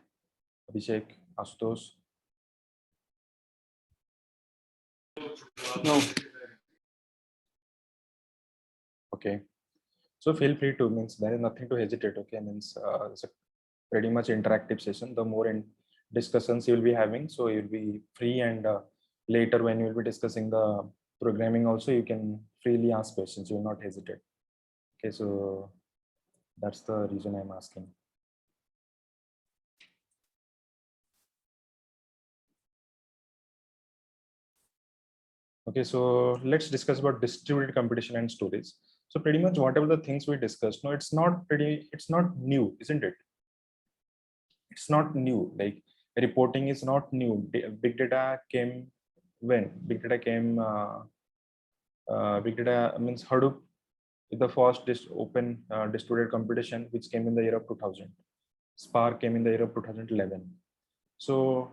Speaker 6: Abhishek, Ashutosh.
Speaker 7: No.
Speaker 6: Okay, so feel free to, means there is nothing to hesitate. Okay, means it's a pretty much interactive session. The more in discussions you will be having, so you'll be free, and later when you will be discussing the programming also, you can freely ask questions, you will not hesitate. Okay, so that's the reason I'm asking. Okay, so let's discuss about distributed computation and storage. So pretty much whatever the things we discussed, no, it's not new, isn't it? It's not new. Like reporting is not new. Big data came when? Big data came. Big data means Hadoop is the first open distributed computation, which came in the year of 2000. Spark came in the year of 2011. So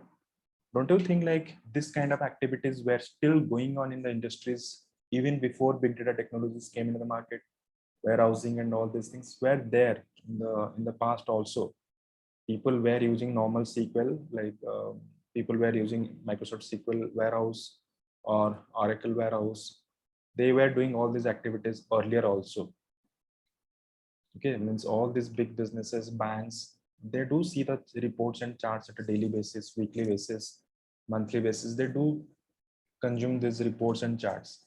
Speaker 6: don't you think like this kind of activities were still going on in the industries even before big data technologies came into the market? Warehousing and all these things were there in the past also. People were using normal SQL, like people were using Microsoft SQL warehouse or Oracle warehouse. They were doing all these activities earlier also. Okay, means all these big businesses, banks, they do see the reports and charts at a daily basis, weekly basis, monthly basis. They do consume these reports and charts.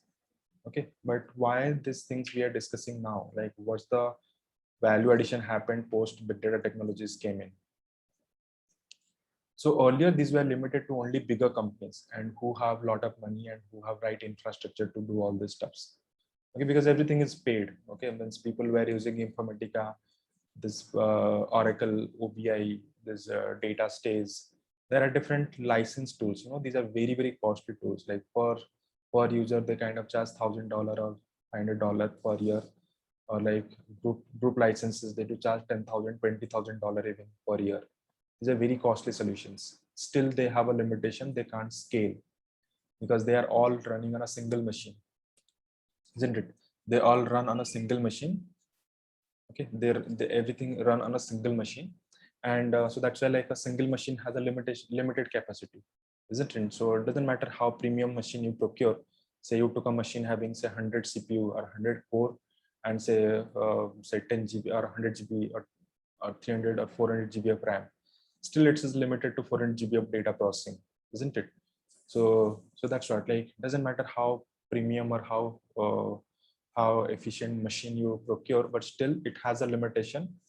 Speaker 6: Okay, but why these things we are discussing now? Like what's the value addition happened post big data technologies came in? So earlier these were limited to only bigger companies and who have a lot of money and who have right infrastructure to do all these stuffs. Okay, because everything is paid. Okay, means people were using Informatica, this Oracle, OBI, this data stays. There are different license tools. You know, these are very, very costly tools. Like per user, they kind of charge $1,000 or $500 per year, or like group licenses, they do charge $10,000, $20,000 even per year. These are very costly solutions. Still, they have a limitation. They can't scale because they are all running on a single machine, isn't it? They all run on a single machine. Okay, they everything run on a single machine, and so that's why like a single machine has a limited capacity, isn't it? So it doesn't matter how premium machine you procure. Say you took a machine having say 100 CPU or 100 core, and say 10 GB or 100 GB or 300 or 400 GB of RAM. Still, it is limited to 400 GB of data processing, isn't it? So that's right. Like doesn't matter how premium or how efficient machine you procure, but still it has a limitation.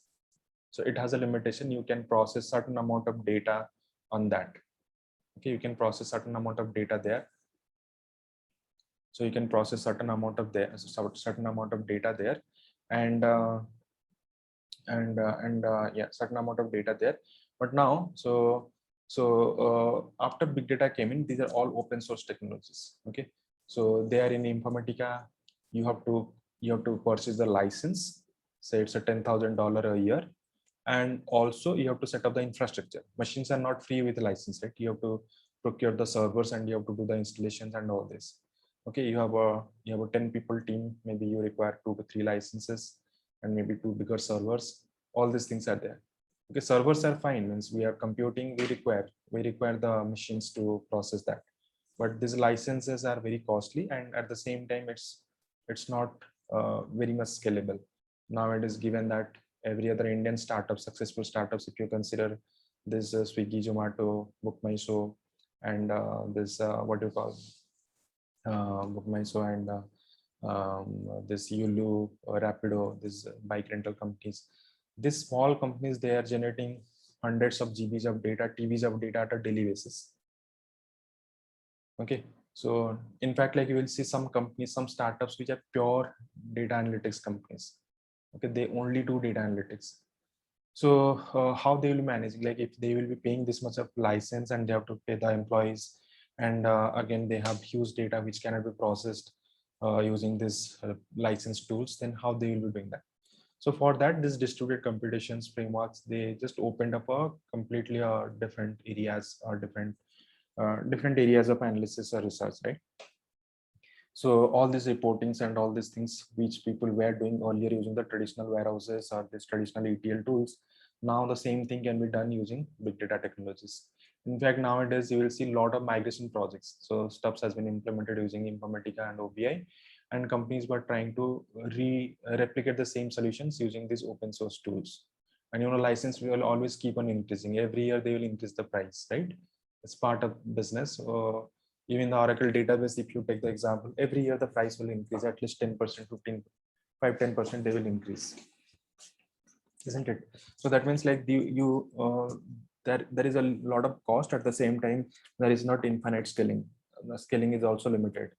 Speaker 6: So it has a limitation. You can process certain amount of data on that. Okay, you can process certain amount of data there. So you can process certain amount of certain amount of data there, and yeah, certain amount of data there. But now, so after big data came in, these are all open source technologies. Okay, so they are in Informatica. You have to purchase the license. Say it's a $10,000 a year, and also you have to set up the infrastructure. Machines are not free with the license, right? You have to procure the servers and you have to do the installations and all this. Okay, you have a 10 people team. Maybe you require 2 to 3 licenses and maybe 2 bigger servers. All these things are there. Okay, servers are fine. Means we are computing. We require the machines to process that. But these licenses are very costly, and at the same time, it's not very much scalable. Now it is given that every other Indian startup, successful startups, if you consider this Swiggy, Zomato, BookMyShow, and this what do you call BookMyShow and this Yulu, Rapido, this bike rental companies. These small companies, they are generating hundreds of GBs of data, TBs of data at a daily basis. Okay, so in fact, like you will see some companies, some startups which are pure data analytics companies. Okay, they only do data analytics. So how they will be managing, like if they will be paying this much of license and they have to pay the employees, and again they have huge data which cannot be processed using this license tools, then how they will be doing that? So for that, this distributed computations frameworks, they just opened up a completely different areas or different areas of analysis or research, right? So all these reportings and all these things which people were doing earlier using the traditional warehouses or this traditional ETL tools, now the same thing can be done using big data technologies. In fact, nowadays you will see a lot of migration projects. So stuff has been implemented using Informatica and OBI, and companies were trying to replicate the same solutions using these open source tools. And license will always keep on increasing. Every year they will increase the price, right? It's part of business. Even the Oracle database, if you take the example, every year the price will increase at least 10%, 15, 5-10% they will increase, isn't it? So that means like there is a lot of cost. At the same time, there is not infinite scaling. The scaling is also limited.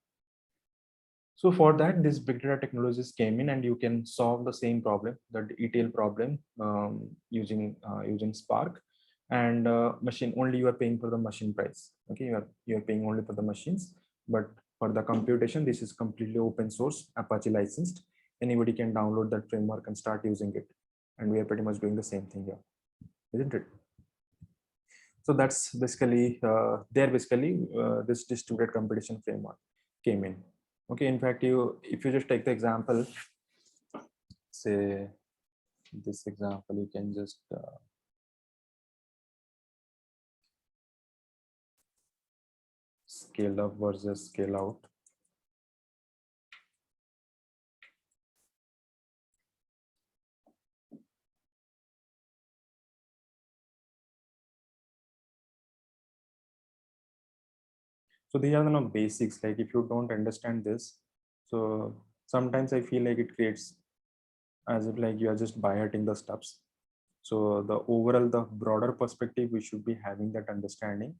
Speaker 6: So for that, this big data technologies came in, and you can solve the same problem, the ETL problem, using Spark. And machine, only you are paying for the machine price. Okay, you are paying only for the machines, but for the computation, this is completely open source, Apache licensed. Anybody can download that framework and start using it, and we are pretty much doing the same thing here, isn't it? So that's basically this distributed computation framework came in. Okay, in fact, if you just take the example, say this example, you can just scale up versus scale out. So these are the basics. Like if you don't understand this, so sometimes I feel like it creates as if like you are just by hearting the stuffs. So the broader perspective, we should be having that understanding.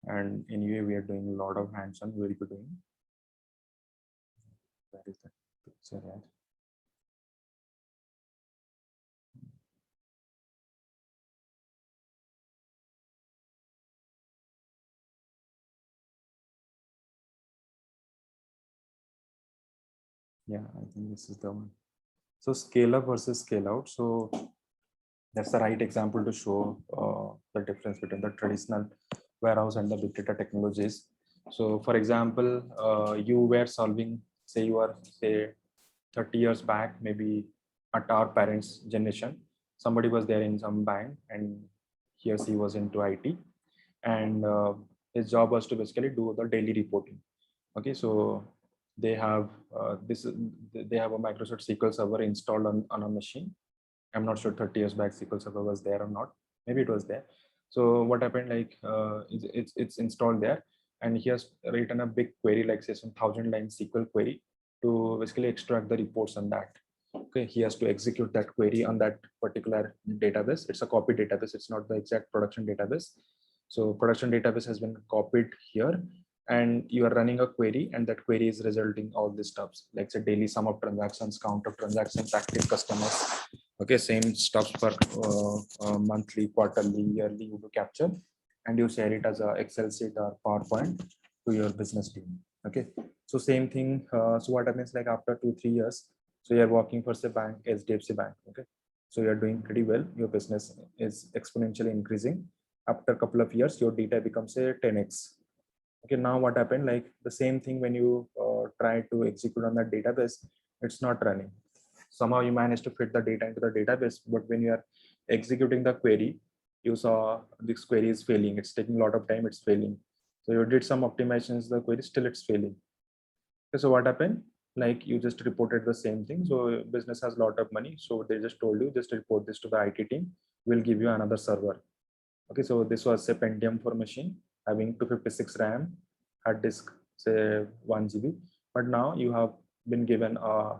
Speaker 6: And anyway, we are doing a lot of hands-on. We'll be doing. Where is that picture at? Yeah, I think this is the one. So scale up versus scale out. So that's the right example to show the difference between the traditional warehouse and the big data technologies. So for example, you were solving, say you are, say 30 years back, maybe at our parents' generation, somebody was there in some bank and he or she was into IT, and his job was to basically do the daily reporting. Okay, so they have they have a Microsoft SQL Server installed on a machine. I'm not sure 30 years back SQL Server was there or not. Maybe it was there. So what happened, like it's installed there, and he has written a big query, like say some 1,000-line SQL query to basically extract the reports on that. Okay, he has to execute that query on that particular database. It's a copy database. It's not the exact production database. So production database has been copied here, and you are running a query, and that query is resulting all these stuffs, like say daily sum of transactions, count of transactions, active customers. Okay, same stuff for monthly, quarterly, yearly you do capture, and you share it as a Excel sheet or PowerPoint to your business team. Okay, so same thing. So what happens, like after 2-3 years, so you're working for say bank, HDFC Bank. Okay, so you're doing pretty well. Your business is exponentially increasing. After a couple of years, your data becomes a 10x. Okay, now what happened, like the same thing, when you try to execute on that database, it's not running. Somehow you managed to fit the data into the database, but when you are executing the query, you saw this query is failing. It's taking a lot of time, it's failing. So you did some optimizations, the query still it's failing. Okay, so what happened, like you just reported the same thing. So business has a lot of money, so they just told you just report this to the IT team, we'll give you another server. Okay, so this was a Pentium 4 machine having 256 RAM, hard disk say 1 GB, but now you have been given a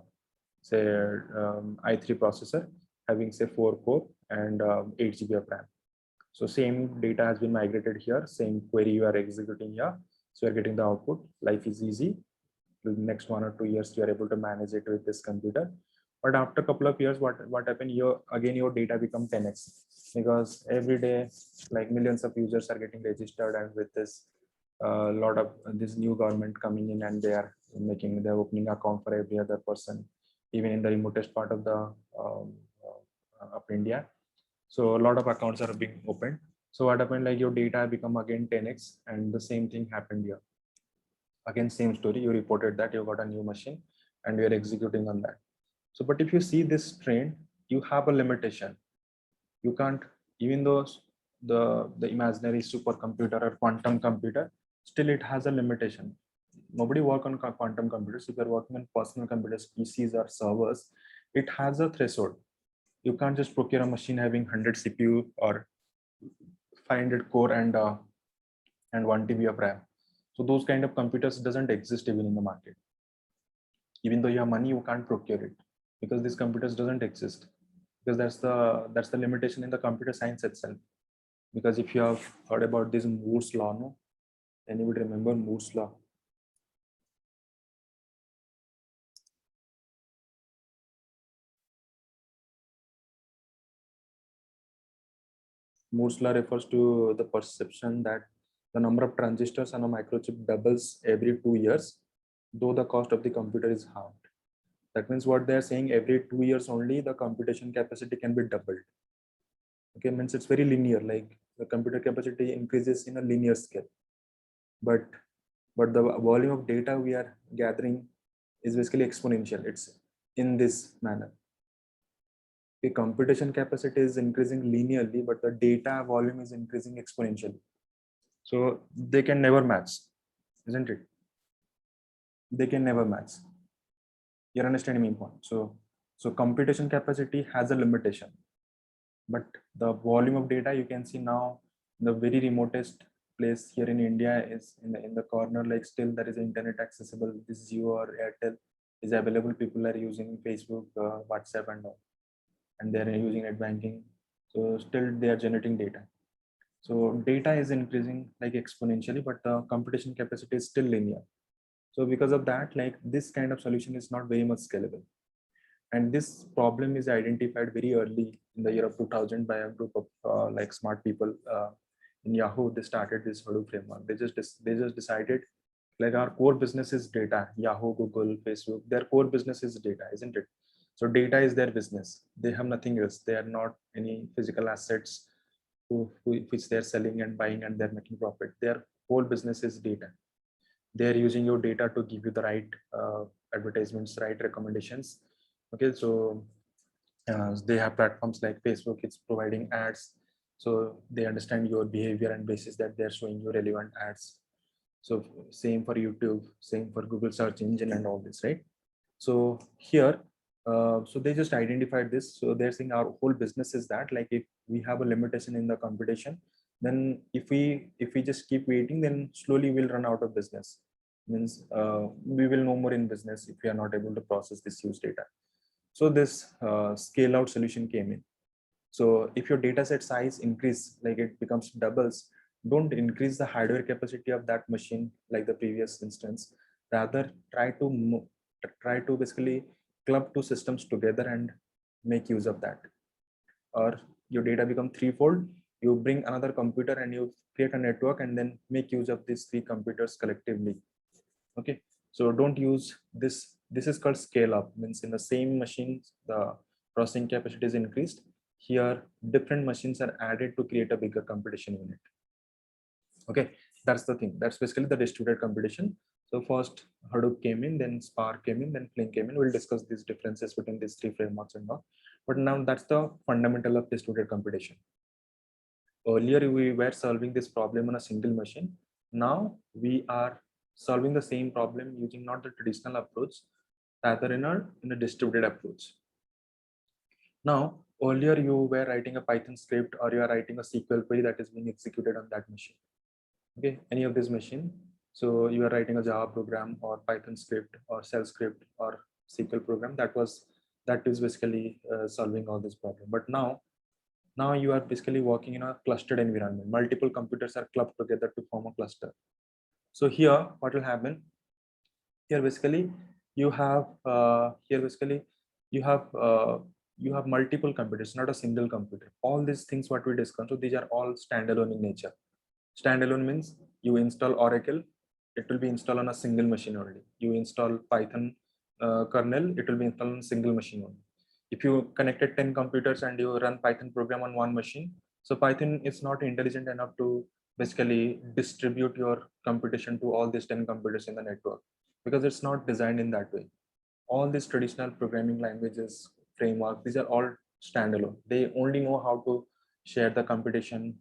Speaker 6: say i3 processor having say 4 core and 8 GB of RAM. So same data has been migrated here, same query you are executing here, so you're getting the output. Life is easy. The next 1 or 2 years you are able to manage it with this computer. But after a couple of years, what happened? Your data become 10x, because every day like millions of users are getting registered, and with this a lot of this new government coming in, and they're opening account for every other person, even in the remotest part of the of India. So a lot of accounts are being opened. So what happened, like your data become again 10x, and the same thing happened here. Again, same story, you reported that you got a new machine and you're executing on that. So, but if you see this trend, you have a limitation. You can't, even though the imaginary supercomputer or quantum computer, still it has a limitation. Nobody work on quantum computers. If you're working on personal computers, PCs or servers, it has a threshold. You can't just procure a machine having 100 CPU or 500 core and 1 TB of RAM. So those kind of computers doesn't exist even in the market. Even though you have money, you can't procure it because these computers doesn't exist, because that's the limitation in the computer science itself. Because if you have heard about this Moore's law, no? Anybody remember Moore's law? Moore's law refers to the perception that the number of transistors on a microchip doubles every 2 years, though the cost of the computer is halved. That means what they're saying, every 2 years only the computation capacity can be doubled. Okay, means it's very linear, like the computer capacity increases in a linear scale. But the volume of data we are gathering is basically exponential. It's in this manner. The computation capacity is increasing linearly, but the data volume is increasing exponentially. So they can never match, isn't it? They can never match. You're understanding my point. So computation capacity has a limitation, but the volume of data, you can see now the very remotest place here in India is in the corner, like still there is internet accessible. This Jio or Airtel is available. People are using Facebook, WhatsApp and all, and they're using net banking. So still they are generating data. So data is increasing like exponentially, but the computation capacity is still linear. So because of that, like this kind of solution is not very much scalable. And this problem is identified very early in the year of 2000 by a group of like smart people in Yahoo. They started this Hadoop framework. They just decided, like, our core business is data. Yahoo, Google, Facebook, their core business is data, isn't it? So data is their business. They have nothing else. They are not any physical assets which they're selling and buying and they're making profit. Their whole business is data. They're using your data to give you the right advertisements, right recommendations. Okay, so they have platforms like Facebook, it's providing ads. So they understand your behavior and basis that they're showing you relevant ads. So same for YouTube, same for Google search engine and all this, right? So here, so they just identified this. So they're saying our whole business is that, like, if we have a limitation in the computation, then if we just keep waiting, then slowly we'll run out of business. Means we will no more in business if we are not able to process this huge data. So this scale out solution came in. So if your data set size increase, like it becomes doubles, don't increase the hardware capacity of that machine like the previous instance. Rather, try to basically club two systems together and make use of that. Or your data become threefold, you bring another computer and you create a network and then make use of these three computers collectively. Okay, so don't use this. This is called scale up. Means in the same machine the processing capacity is increased. Here different machines are added to create a bigger computation unit. Okay, that's the thing. That's basically the distributed computation. So first Hadoop came in, then Spark came in, then Flink came in. We'll discuss these differences between these three frameworks and all. But now that's the fundamental of distributed computation. Earlier we were solving this problem on a single machine. Now we are solving the same problem using not the traditional approach, rather in a distributed approach. Now, earlier you were writing a Python script or you are writing a SQL query that is being executed on that machine. Okay, any of this machine. So you are writing a Java program or Python script or Shell script or SQL program that is basically solving all this problem. But now you are basically working in a clustered environment. Multiple computers are clubbed together to form a cluster. So here, what will happen? Here basically you have you have multiple computers, not a single computer. All these things what we discussed, so these are all standalone in nature. Standalone means you install Oracle, it will be installed on a single machine only. You install Python kernel, it will be installed on a single machine only. If you connected 10 computers and you run Python program on one machine, so Python is not intelligent enough to basically distribute your computation to all these 10 computers in the network, because it's not designed in that way. All these traditional programming languages, framework, these are all standalone. They only know how to share the computation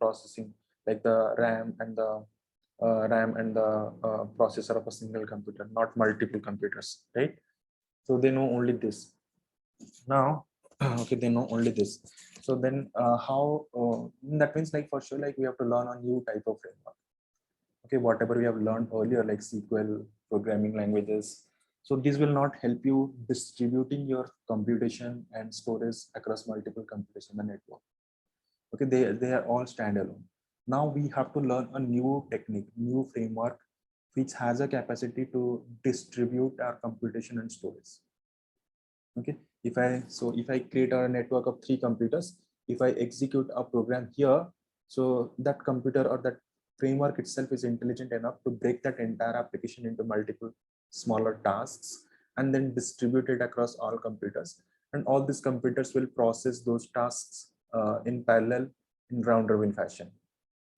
Speaker 6: processing, like the RAM and the processor of a single computer, not multiple computers, right? So they know only this. Now, okay, they know only this. So then how, that means like for sure, like we have to learn a new type of framework. Okay, whatever we have learned earlier, like SQL, programming languages. So these will not help you distributing your computation and storage across multiple computers in the network. Okay, they are all standalone. Now we have to learn a new technique, new framework, which has a capacity to distribute our computation and storage. Okay, if I create a network of 3 computers, if I execute a program here, so that computer or that framework itself is intelligent enough to break that entire application into multiple smaller tasks and then distribute it across all computers. And all these computers will process those tasks in parallel in round robin fashion.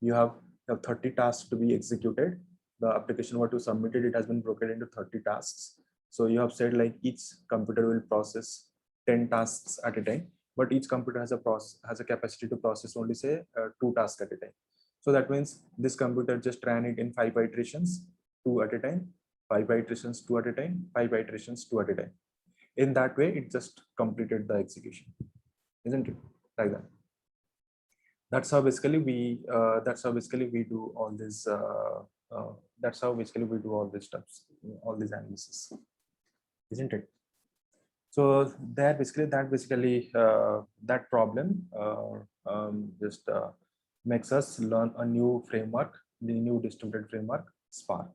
Speaker 6: You have 30 tasks to be executed. The application what you submitted, it has been broken into 30 tasks. So you have said like each computer will process 10 tasks at a time, but each computer has a capacity to process only say 2 tasks at a time. So that means this computer just ran it in 5 iterations, 2 at a time, 5 iterations, 2 at a time, 5 iterations, 2 at a time. In that way, it just completed the execution, isn't it? Like that. That's how basically we do all this. That's how basically we do all these steps, all these analysis, isn't it? So that problem just makes us learn a new framework, the new distributed framework, Spark.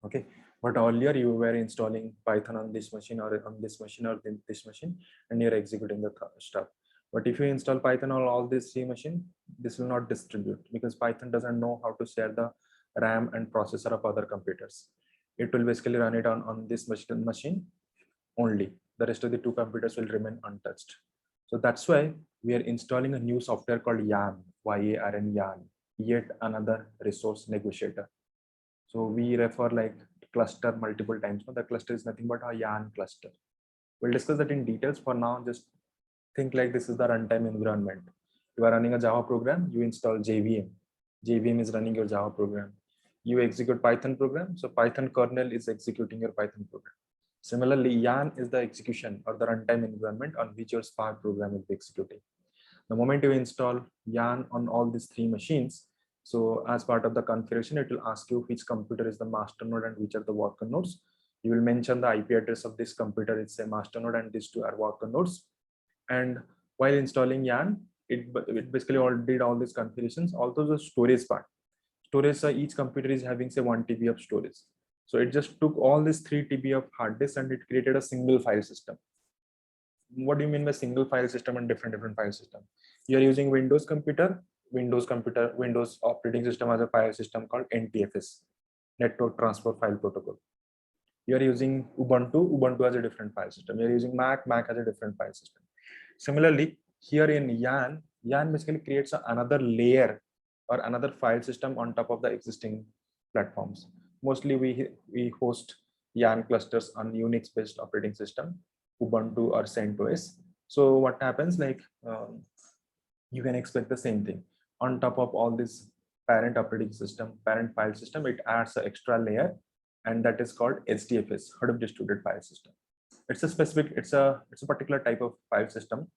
Speaker 6: Okay, but earlier you were installing Python on this machine or on this machine or this machine, and you're executing the stuff. But if you install Python on all these 3 machines, this will not distribute because Python doesn't know how to share the RAM and processor of other computers. It will basically run it on this machine only. The rest of the 2 computers will remain untouched. So that's why we are installing a new software called YARN, Y-A-R-N, YARN, yet another resource negotiator. So we refer like cluster multiple times. So the cluster is nothing but a YARN cluster. We'll discuss that in details. For now, just think like this is the runtime environment. You are running a Java program, you install JVM. JVM is running your Java program. You execute Python program, so Python kernel is executing your Python program. Similarly, YARN is the execution or the runtime environment on which your Spark program will be executing. The moment you install YARN on all these 3 machines, so as part of the configuration, it will ask you which computer is the master node and which are the worker nodes. You will mention the IP address of this computer, it's a master node, and these 2 are worker nodes. And while installing YARN, it basically did all these configurations. Also the storage part. Storage, each computer is having say 1 TB of storage. So it just took all this 3 TB of hard disk and it created a single file system. What do you mean by single file system and different file system? You are using Windows computer, Windows operating system has a file system called NTFS, Network Transfer File Protocol. You are using Ubuntu has a different file system. You are using Mac has a different file system. Similarly, here in YARN basically creates another layer or another file system on top of the existing platforms. Mostly we host YARN clusters on Unix-based operating system, Ubuntu or CentOS. So what happens, like you can expect the same thing. On top of all this parent operating system, parent file system, it adds an extra layer, and that is called HDFS, Hadoop Distributed File System. It's a particular type of file system.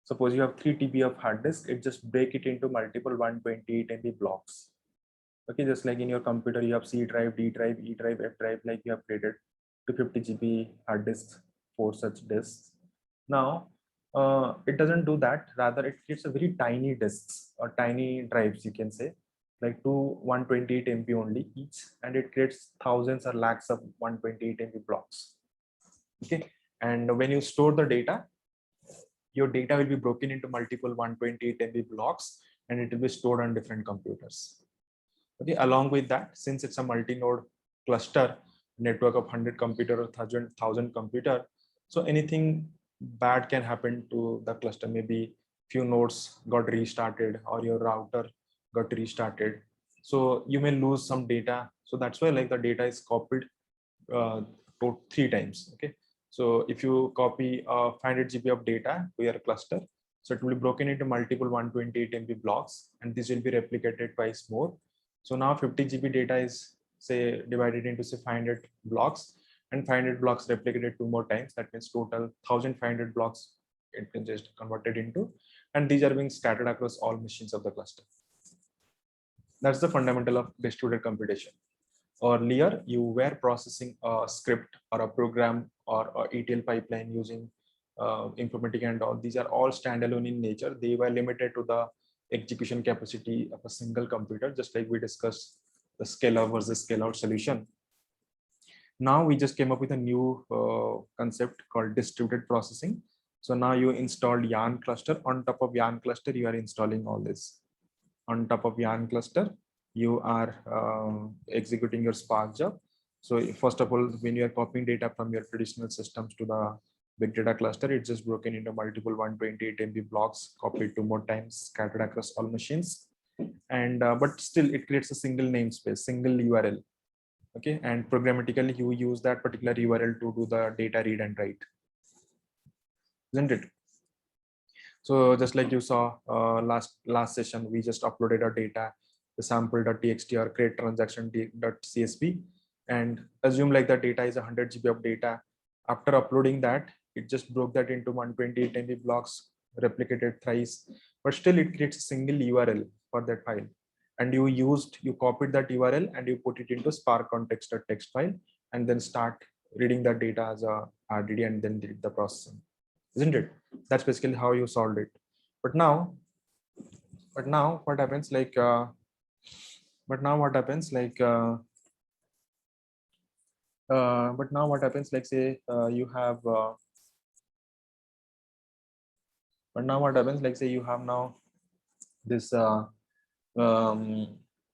Speaker 6: Suppose you have 3 TB of hard disk, it just break it into multiple 128 MB blocks. Okay, just like in your computer, you have C drive, D drive, E drive, F drive, like you have created 250 GB hard disks, 4 such disks. Now, it doesn't do that. Rather, it creates a very tiny disks or tiny drives, you can say, like 128 MB only each, and it creates thousands or lakhs of 128 MB blocks. Okay, And when you store the data, your data will be broken into multiple 128 MB blocks, and it will be stored on different computers. Okay, along with that, since it's a multi-node cluster network of 100 computer or 1000 computer, so anything bad can happen to the cluster. Maybe few nodes got restarted or your router got restarted, so you may lose some data. So that's why like the data is copied 3 times. Okay, so if you copy 500 GB of data to your cluster, so it will be broken into multiple 128 MB blocks, and this will be replicated twice more. So now 50 GB data is say divided into say 500 blocks, and 500 blocks replicated 2 more times. That means total 1500 blocks it can just converted into, and these are being scattered across all machines of the cluster. That's the fundamental of distributed computation. Earlier, you were processing a script or a program or a ETL pipeline using Informatica and all. These are all standalone in nature. They were limited to the execution capacity of a single computer, just like we discussed the scale-up versus scale-out solution. Now we just came up with a new concept called distributed processing. So now you installed Yarn cluster. On top of Yarn cluster, you are installing all this. On top of Yarn cluster, you are executing your Spark job. So first of all, when you are copying data from your traditional systems to the big data cluster, it's just broken into multiple 128 MB blocks, copied 2 more times, scattered across all machines. And but still it creates a single namespace, single URL. Okay, and programmatically you use that particular URL to do the data read and write, isn't it? So just like you saw last session, we just uploaded our data, the sample.txt or create transaction.csv, and assume like the data is 100 GB of data. After uploading that, it just broke that into 128 MB blocks, replicated thrice, but still it creates a single URL for that file. And you copied that URL and you put it into Spark context.txt file, and then start reading that data as a RDD and then did the processing, isn't it? That's basically how you solved it. But now what happens like say you have but now what happens like say you have now this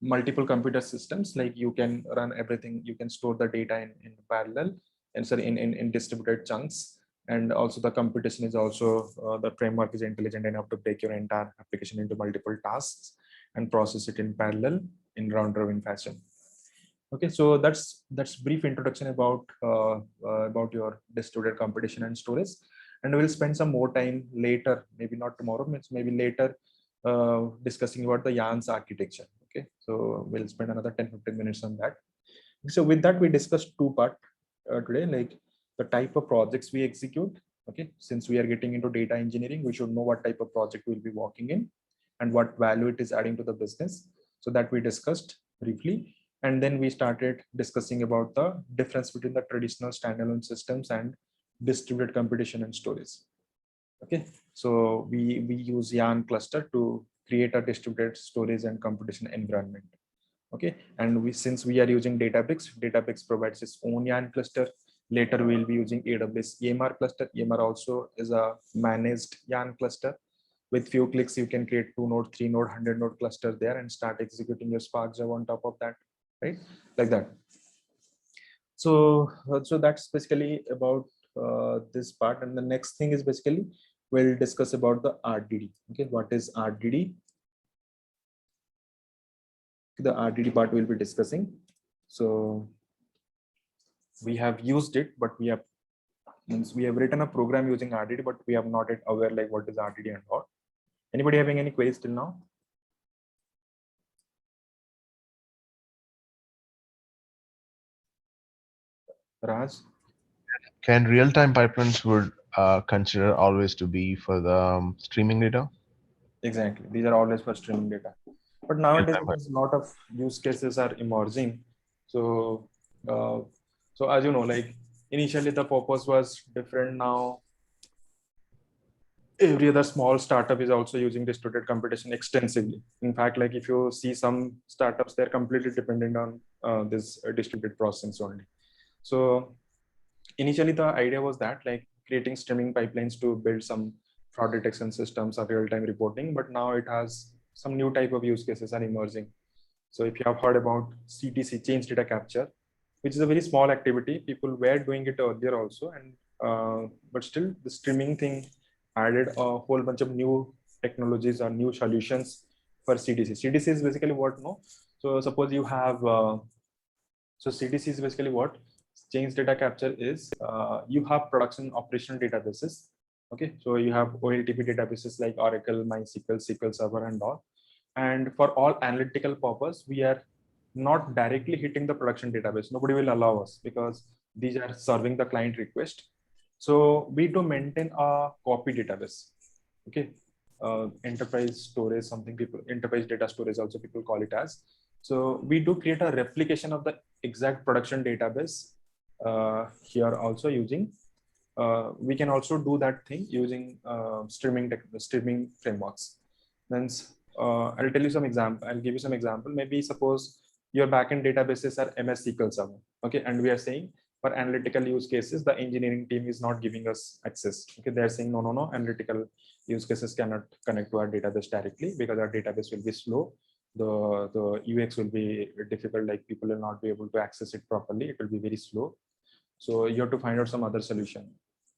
Speaker 6: multiple computer systems, like you can run everything, you can store the data in parallel and sorry in distributed chunks. And also the computation is also the framework is intelligent enough to break your entire application into multiple tasks and process it in parallel in round robin fashion. Okay, so that's brief introduction about your distributed computation and storage, and we'll spend some more time later, maybe not tomorrow, maybe later, discussing about the Yarn's architecture. Okay, so we'll spend another 10-15 minutes on that. So with that, we discussed 2 parts today, like the type of projects we execute. Okay, since we are getting into data engineering, we should know what type of project we'll be working in and what value it is adding to the business. So that we discussed briefly, and then we started discussing about the difference between the traditional standalone systems and distributed computation and storage. Okay, so we use Yarn cluster to create a distributed storage and computation environment. Okay, and since we are using Databricks provides its own Yarn cluster. Later we'll be using AWS EMR cluster. EMR also is a managed Yarn cluster. With few clicks, you can create 2 node, 3 node, 100 node cluster there and start executing your Spark job on top of that, right? Like that. So that's basically about this part. And the next thing is basically we'll discuss about the RDD. Okay, what is RDD? The RDD part we'll be discussing. So we have used it, but we have written a program using RDD, but we have not yet aware like what is RDD and what. Anybody having any queries till now? Raj?
Speaker 5: Can real-time pipelines would consider always to be for the streaming data?
Speaker 6: Exactly. These are always for streaming data. But nowadays, because a lot of use cases are emerging. So, so as you know, like initially the purpose was different. Now, every other small startup is also using distributed computation extensively. In fact, like if you see some startups, they're completely dependent on this distributed processing only. So initially the idea was that like creating streaming pipelines to build some fraud detection systems or real-time reporting, but now it has some new type of use cases are emerging. So if you have heard about CDC, change data capture, which is a very small activity, people were doing it earlier also, and but still the streaming thing added a whole bunch of new technologies or new solutions for CDC. CDC is basically what, no? So suppose you have, so CDC is basically what change data capture is. You have production operational databases. Okay, so you have OLTP databases like Oracle, MySQL, SQL Server, and all. And for all analytical purpose, we are not directly hitting the production database. Nobody will allow us because these are serving the client request. So we do maintain a copy database. Okay, enterprise storage, something people, enterprise data storage also people call it as. So we do create a replication of the exact production database here also using. We can also do that thing using streaming frameworks. Then I'll tell you some example. I'll give you some example. Maybe suppose your backend databases are MS SQL Server. Okay, and we are saying for analytical use cases, the engineering team is not giving us access. Okay, they're saying no, analytical use cases cannot connect to our database directly because our database will be slow. The UX will be difficult, like people will not be able to access it properly. It will be very slow. So you have to find out some other solution.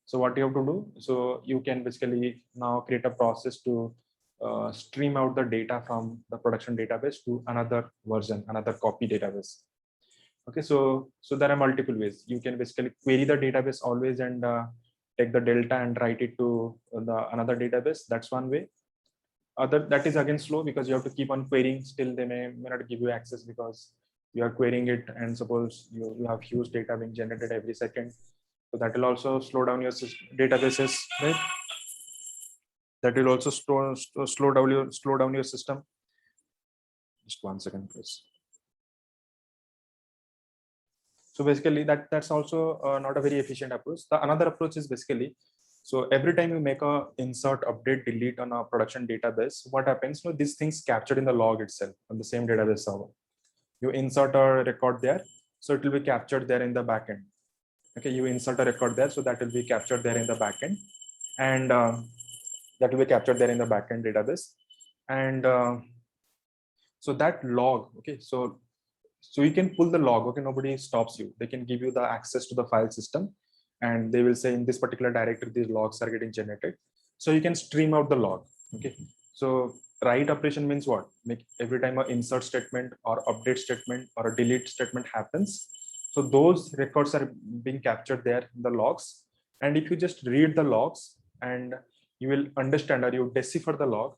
Speaker 6: So what you have to do, so you can basically now create a process to stream out the data from the production database to another version, another copy database. Okay, so there are multiple ways. You can basically query the database always and take the delta and write it to another database. That's one way. That is again slow because you have to keep on querying. Still, they may not give you access because you are querying it, and suppose you have huge data being generated every second. So that will also slow down your databases, right? That will also slow down your system. Just 1 second, please. So basically, that's also not a very efficient approach. The another approach is basically, so every time you make a insert, update, delete on a production database, what happens? So these things captured in the log itself on the same database server. You insert a record there, so it will be captured there in the backend. Okay, you insert a record there, so that will be captured there in the backend, and that will be captured there in the backend database. And so that log, okay, so you can pull the log. Okay, nobody stops you. They can give you the access to the file system, and they will say in this particular directory these logs are getting generated. So you can stream out the log. Okay, so write operation means what? Make every time an insert statement or update statement or a delete statement happens, so those records are being captured there in the logs. And if you just read the logs and you will understand, or you decipher the log,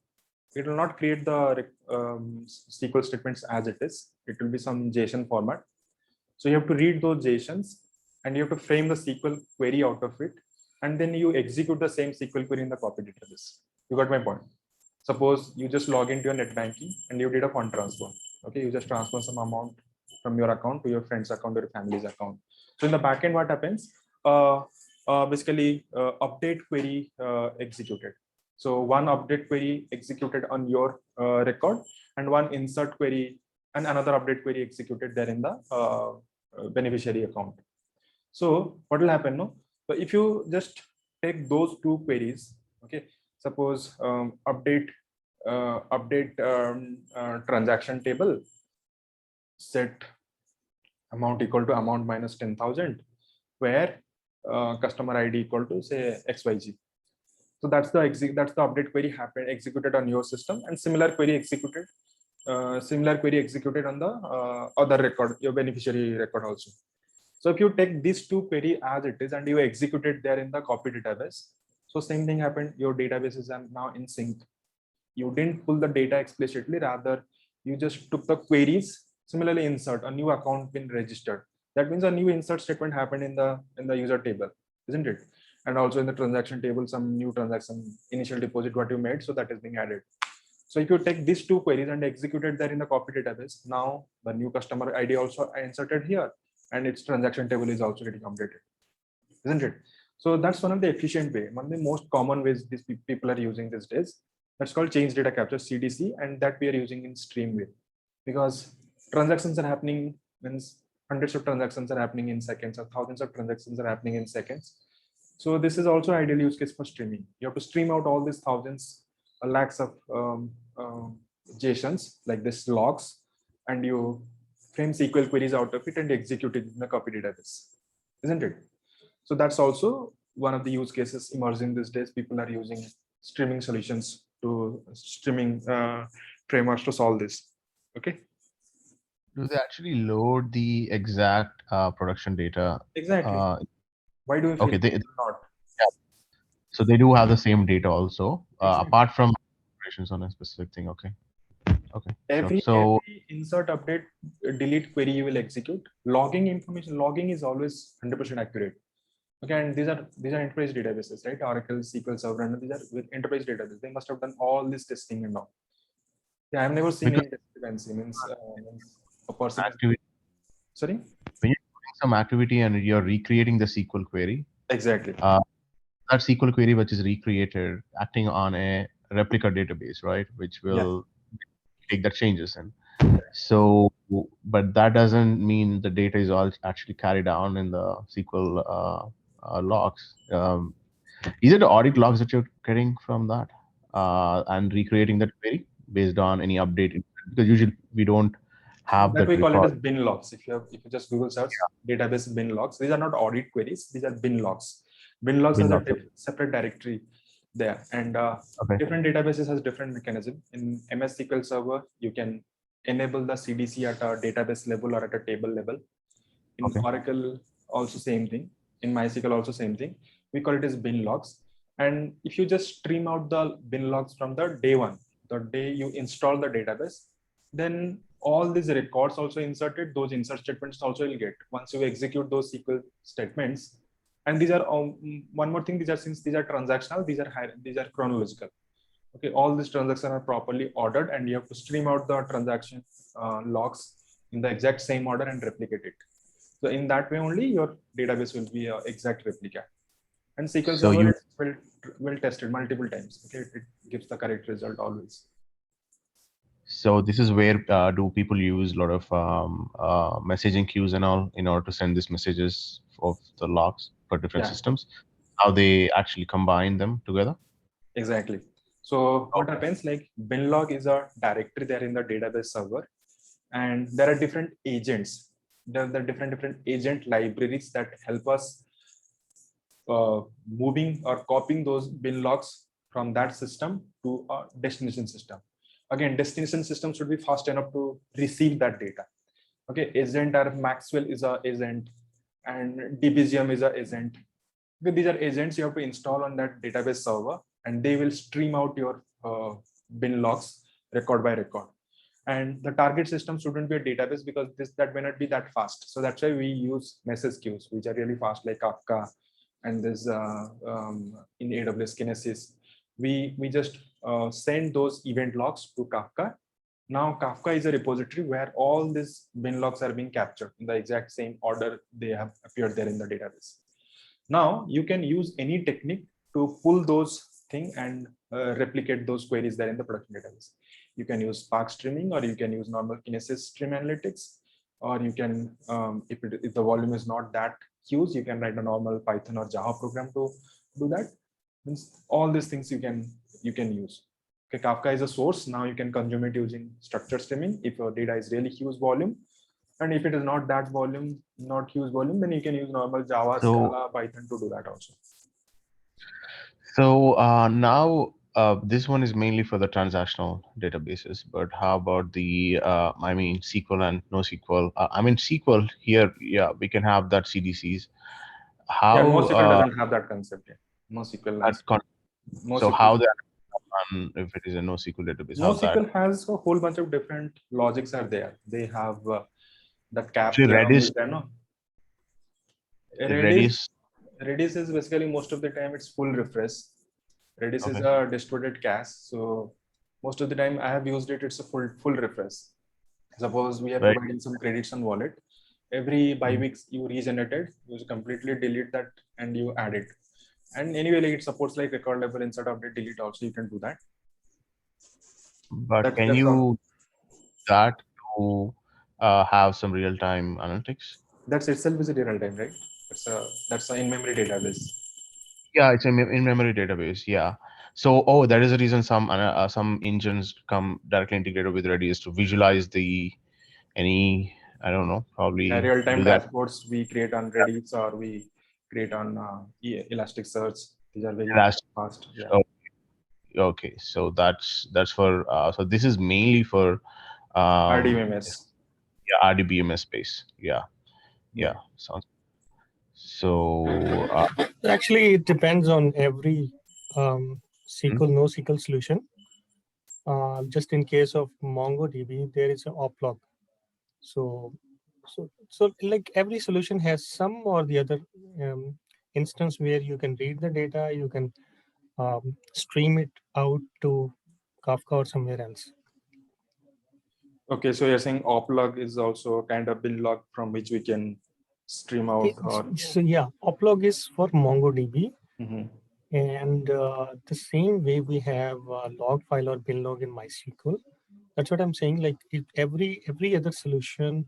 Speaker 6: it will not create the SQL statements as it is. It will be some JSON format. So you have to read those JSONs and you have to frame the SQL query out of it. And then you execute the same SQL query in the copy database. You got my point? Suppose you just log into your net banking and you did a fund transfer. Okay, you just transfer some amount from your account to your friend's account or your family's account. So in the backend, what happens? Basically, update query executed. So one update query executed on your record, and one insert query and another update query executed there in the beneficiary account. So what will happen? No, so if you just take those two queries, okay, suppose update transaction table, set amount equal to amount minus 10,000, where customer ID equal to say XYZ. So that's the update query happened executed on your system, and similar query executed on the other record, your beneficiary record also. So if you take these two query as it is and you execute it there in the copy database, so same thing happened. Your databases are now in sync. You didn't pull the data explicitly, rather you just took the queries. Similarly, insert a new account been registered. That means a new insert statement happened in the user table, isn't it? And also in the transaction table, some new transaction, initial deposit what you made, so that is being added. So if you take these two queries and execute it there in the copy database, now the new customer ID also inserted here, and its transaction table is also getting updated, isn't it? So that's one of the efficient way, one of the most common ways these people are using these days. That's called change data capture, CDC, and that we are using in Streamway, because transactions are happening, means hundreds of transactions are happening in seconds, or thousands of transactions are happening in seconds. So this is also ideal use case for streaming. You have to stream out all these thousands, lakhs of JSONs like this logs, and you frame SQL queries out of it and execute it in a copy database, isn't it? So that's also one of the use cases emerging these days. People are using streaming solutions to streaming frameworks to solve this. Okay.
Speaker 5: Do they actually load the exact production data?
Speaker 6: Exactly. Why do you
Speaker 5: Okay,
Speaker 6: feel
Speaker 5: they
Speaker 6: not?
Speaker 5: so they do have the same data also,
Speaker 6: Exactly.
Speaker 5: apart from operations on a specific thing. Okay. Okay.
Speaker 6: Every
Speaker 5: So
Speaker 6: insert, update, delete query you will execute. Logging information, logging is always 100% accurate. Okay, and these are enterprise databases, right? Oracle, SQL Server, and these are with enterprise databases. They must have done all this testing and all. Yeah, I've never seen
Speaker 5: because
Speaker 6: any discrepancy. Means a person is
Speaker 5: activity,
Speaker 6: sorry.
Speaker 5: when you're doing some activity and you're recreating the SQL query,
Speaker 6: Exactly.
Speaker 5: that SQL query which is recreated acting on a replica database, right? Which will take the changes in. So, but that doesn't mean the data is all actually carried down in the SQL logs. Is it the audit logs that you're getting from that and recreating that query based on any update? Because usually we don't have
Speaker 6: That
Speaker 5: that
Speaker 6: we call it
Speaker 5: record.
Speaker 6: as bin logs. If you just Google search database bin logs, these are not audit queries. These are bin logs. Bin logs
Speaker 5: Bin
Speaker 6: has
Speaker 5: logs.
Speaker 6: a separate directory there, and
Speaker 5: Okay.
Speaker 6: different databases has different mechanism. In MS SQL Server, you can enable the CDC at a database level or at a table level. In
Speaker 5: Okay.
Speaker 6: Oracle, also same thing. In MySQL, also same thing. We call it as bin logs. And if you just stream out the bin logs from the day one, the day you install the database, then all these records also inserted, those insert statements also you'll get once you execute those SQL statements. And these are one more thing, since these are transactional, these are chronological. Okay, all these transactions are properly ordered, and you have to stream out the transaction logs in the exact same order and replicate it. So in that way only your database will be an exact replica. And SQL
Speaker 5: So
Speaker 6: Server will test it multiple times. Okay, it gives the correct result always.
Speaker 5: So this is where do people use a lot of messaging queues and all in order to send these messages of the logs for different systems? How they actually combine them together?
Speaker 6: Exactly. So what happens, like binlog is a directory there in the database server, and there are different agents. There are different agent libraries that help us moving or copying those bin logs from that system to a destination system. Again, destination system should be fast enough to receive that data. Okay, agent or Maxwell is a agent, and DBGM is a agent. Okay, these are agents you have to install on that database server, and they will stream out your bin logs record by record. And the target system shouldn't be a database because that may not be that fast. So that's why we use message queues, which are really fast, like Kafka, and this in AWS Kinesis. We just send those event logs to Kafka. Now Kafka is a repository where all these bin logs are being captured in the exact same order they have appeared there in the database. Now you can use any technique to pull those things and replicate those queries there in the production database. You can use Spark streaming, or you can use normal Kinesis stream analytics, or you can, if the volume is not that huge, you can write a normal Python or Java program to do that. Means all these things you can use. Okay, Kafka is a source. Now you can consume it using structured streaming if your data is really huge volume. And if it is not that volume, not huge volume, then you can use normal Java, Scala, Python to do that also.
Speaker 5: So now this one is mainly for the transactional databases, but how about the, I mean, SQL and NoSQL? I mean, SQL here, yeah, we can have that CDCs. How?
Speaker 6: Yeah, NoSQL doesn't have that concept yet. NoSQL.
Speaker 5: So how that if it is a NoSQL database?
Speaker 6: NoSQL has a whole bunch of different logics are there. They have the cap
Speaker 5: theorem
Speaker 6: is there, no?
Speaker 5: Redis
Speaker 6: is basically most of the time it's full refresh. Redis is a distributed cache, so most of the time I have used it. It's a full refresh. Suppose we are providing some credits on wallet. Every by weeks you regenerate it, you completely delete that and you add it. And anyway, like it supports like record level, insert, update, delete. Also, you can do that.
Speaker 5: But can you that to have some real-time analytics?
Speaker 6: That's itself is a real time, right? That's a in-memory database.
Speaker 5: Yeah, it's a in-memory database. Yeah. So, that is the reason some engines come directly integrated with Redis to visualize any, I don't know,
Speaker 6: Yeah,
Speaker 5: probably
Speaker 6: real-time
Speaker 5: do that.
Speaker 6: dashboards we create on Redis or we create on Elasticsearch. These are very
Speaker 5: Elastic.
Speaker 6: fast. Yeah.
Speaker 5: Oh, okay. So that's for so this is mainly for
Speaker 6: RDBMS.
Speaker 5: yeah, RDBMS space. Yeah. Yeah. Sounds so
Speaker 7: Actually, it depends on every SQL, NoSQL solution. Just in case of MongoDB, there is an oplog. So like every solution has some or the other instance where you can read the data, you can stream it out to Kafka or somewhere else.
Speaker 6: Okay, so you're saying oplog is also a kind of bin log from which we can stream out or
Speaker 7: So yeah, oplog is for MongoDB.
Speaker 6: Mhm.
Speaker 7: And the same way we have log file or bin log in MySQL. That's what I'm saying. Like if every other solution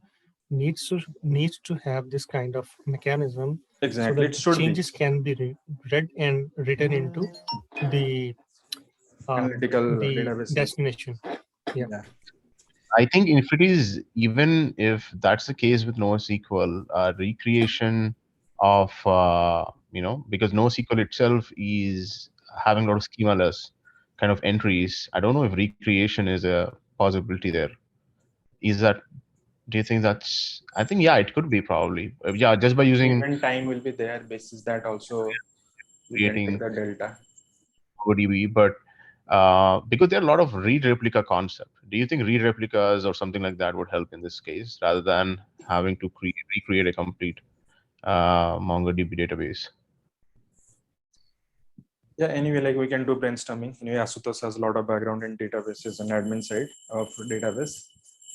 Speaker 7: needs to have this kind of mechanism,
Speaker 6: Exactly,
Speaker 7: so
Speaker 6: it
Speaker 7: that
Speaker 6: should be
Speaker 7: changes can be read and written into the
Speaker 6: analytical databases.
Speaker 7: destination. Yeah.
Speaker 5: I think if it is, even if that's the case with NoSQL, recreation of, because NoSQL itself is having a lot of schemaless kind of entries. I don't know if recreation is a possibility there. Is that, do you think that's, I think, yeah, it could be probably. Yeah, just by using
Speaker 6: Even time will be there basis that also you can take
Speaker 5: creating
Speaker 6: the delta.
Speaker 5: MongoDB, but because there are a lot of read replica concept. Do you think read replicas or something like that would help in this case rather than having to recreate a complete MongoDB database?
Speaker 6: Yeah, anyway, like we can do brainstorming. Anyway, Asutosh has a lot of background in databases and admin side of database.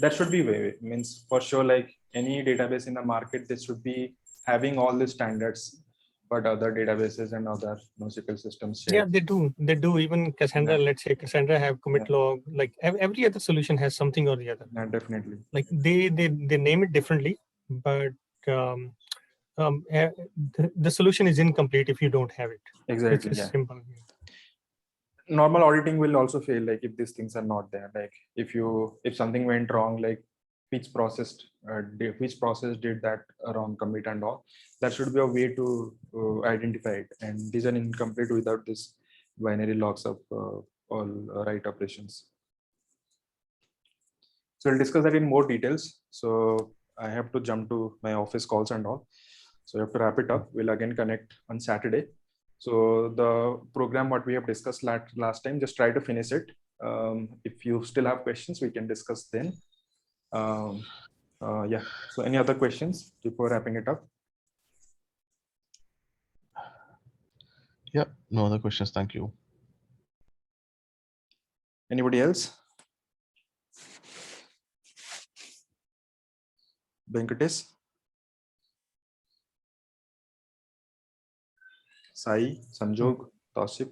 Speaker 6: That should be way means for sure, like any database in the market, they should be having all the standards, but other databases and other NoSQL systems share.
Speaker 7: Yeah, they do. Even Cassandra, let's say Cassandra have commit log, like every other solution has something or the other.
Speaker 6: Yeah, definitely.
Speaker 7: Like they name it differently, but the solution is incomplete if you don't have it.
Speaker 6: Exactly.
Speaker 7: It's
Speaker 6: Yeah.
Speaker 7: simple.
Speaker 6: Normal auditing will also fail, like if these things are not there, like if something went wrong, like which process did that wrong commit and all, that should be a way to identify it, and these are incomplete without this binary logs of all write operations. So we'll discuss that in more details. So I have to jump to my office calls and all, so I have to wrap it up. We'll again connect on Saturday. So the program what we have discussed last time, just try to finish it. If you still have questions, we can discuss then. Yeah. So any other questions before wrapping it up?
Speaker 5: Yeah, no other questions. Thank you.
Speaker 6: Anybody else? Venkatesh? Sai, Sanjog, Tausif?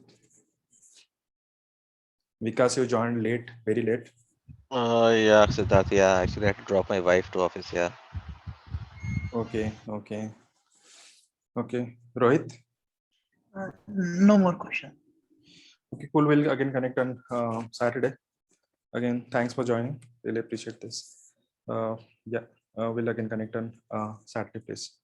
Speaker 6: Vikas, you joined late, very late.
Speaker 8: Yeah, Siddharth, yeah, actually I had to drop my wife to office, yeah.
Speaker 6: Okay. Rohit?
Speaker 3: No more question.
Speaker 6: Okay, cool. We'll again connect on Saturday. Again, thanks for joining. Really appreciate this. Yeah, we'll again connect on Saturday, please.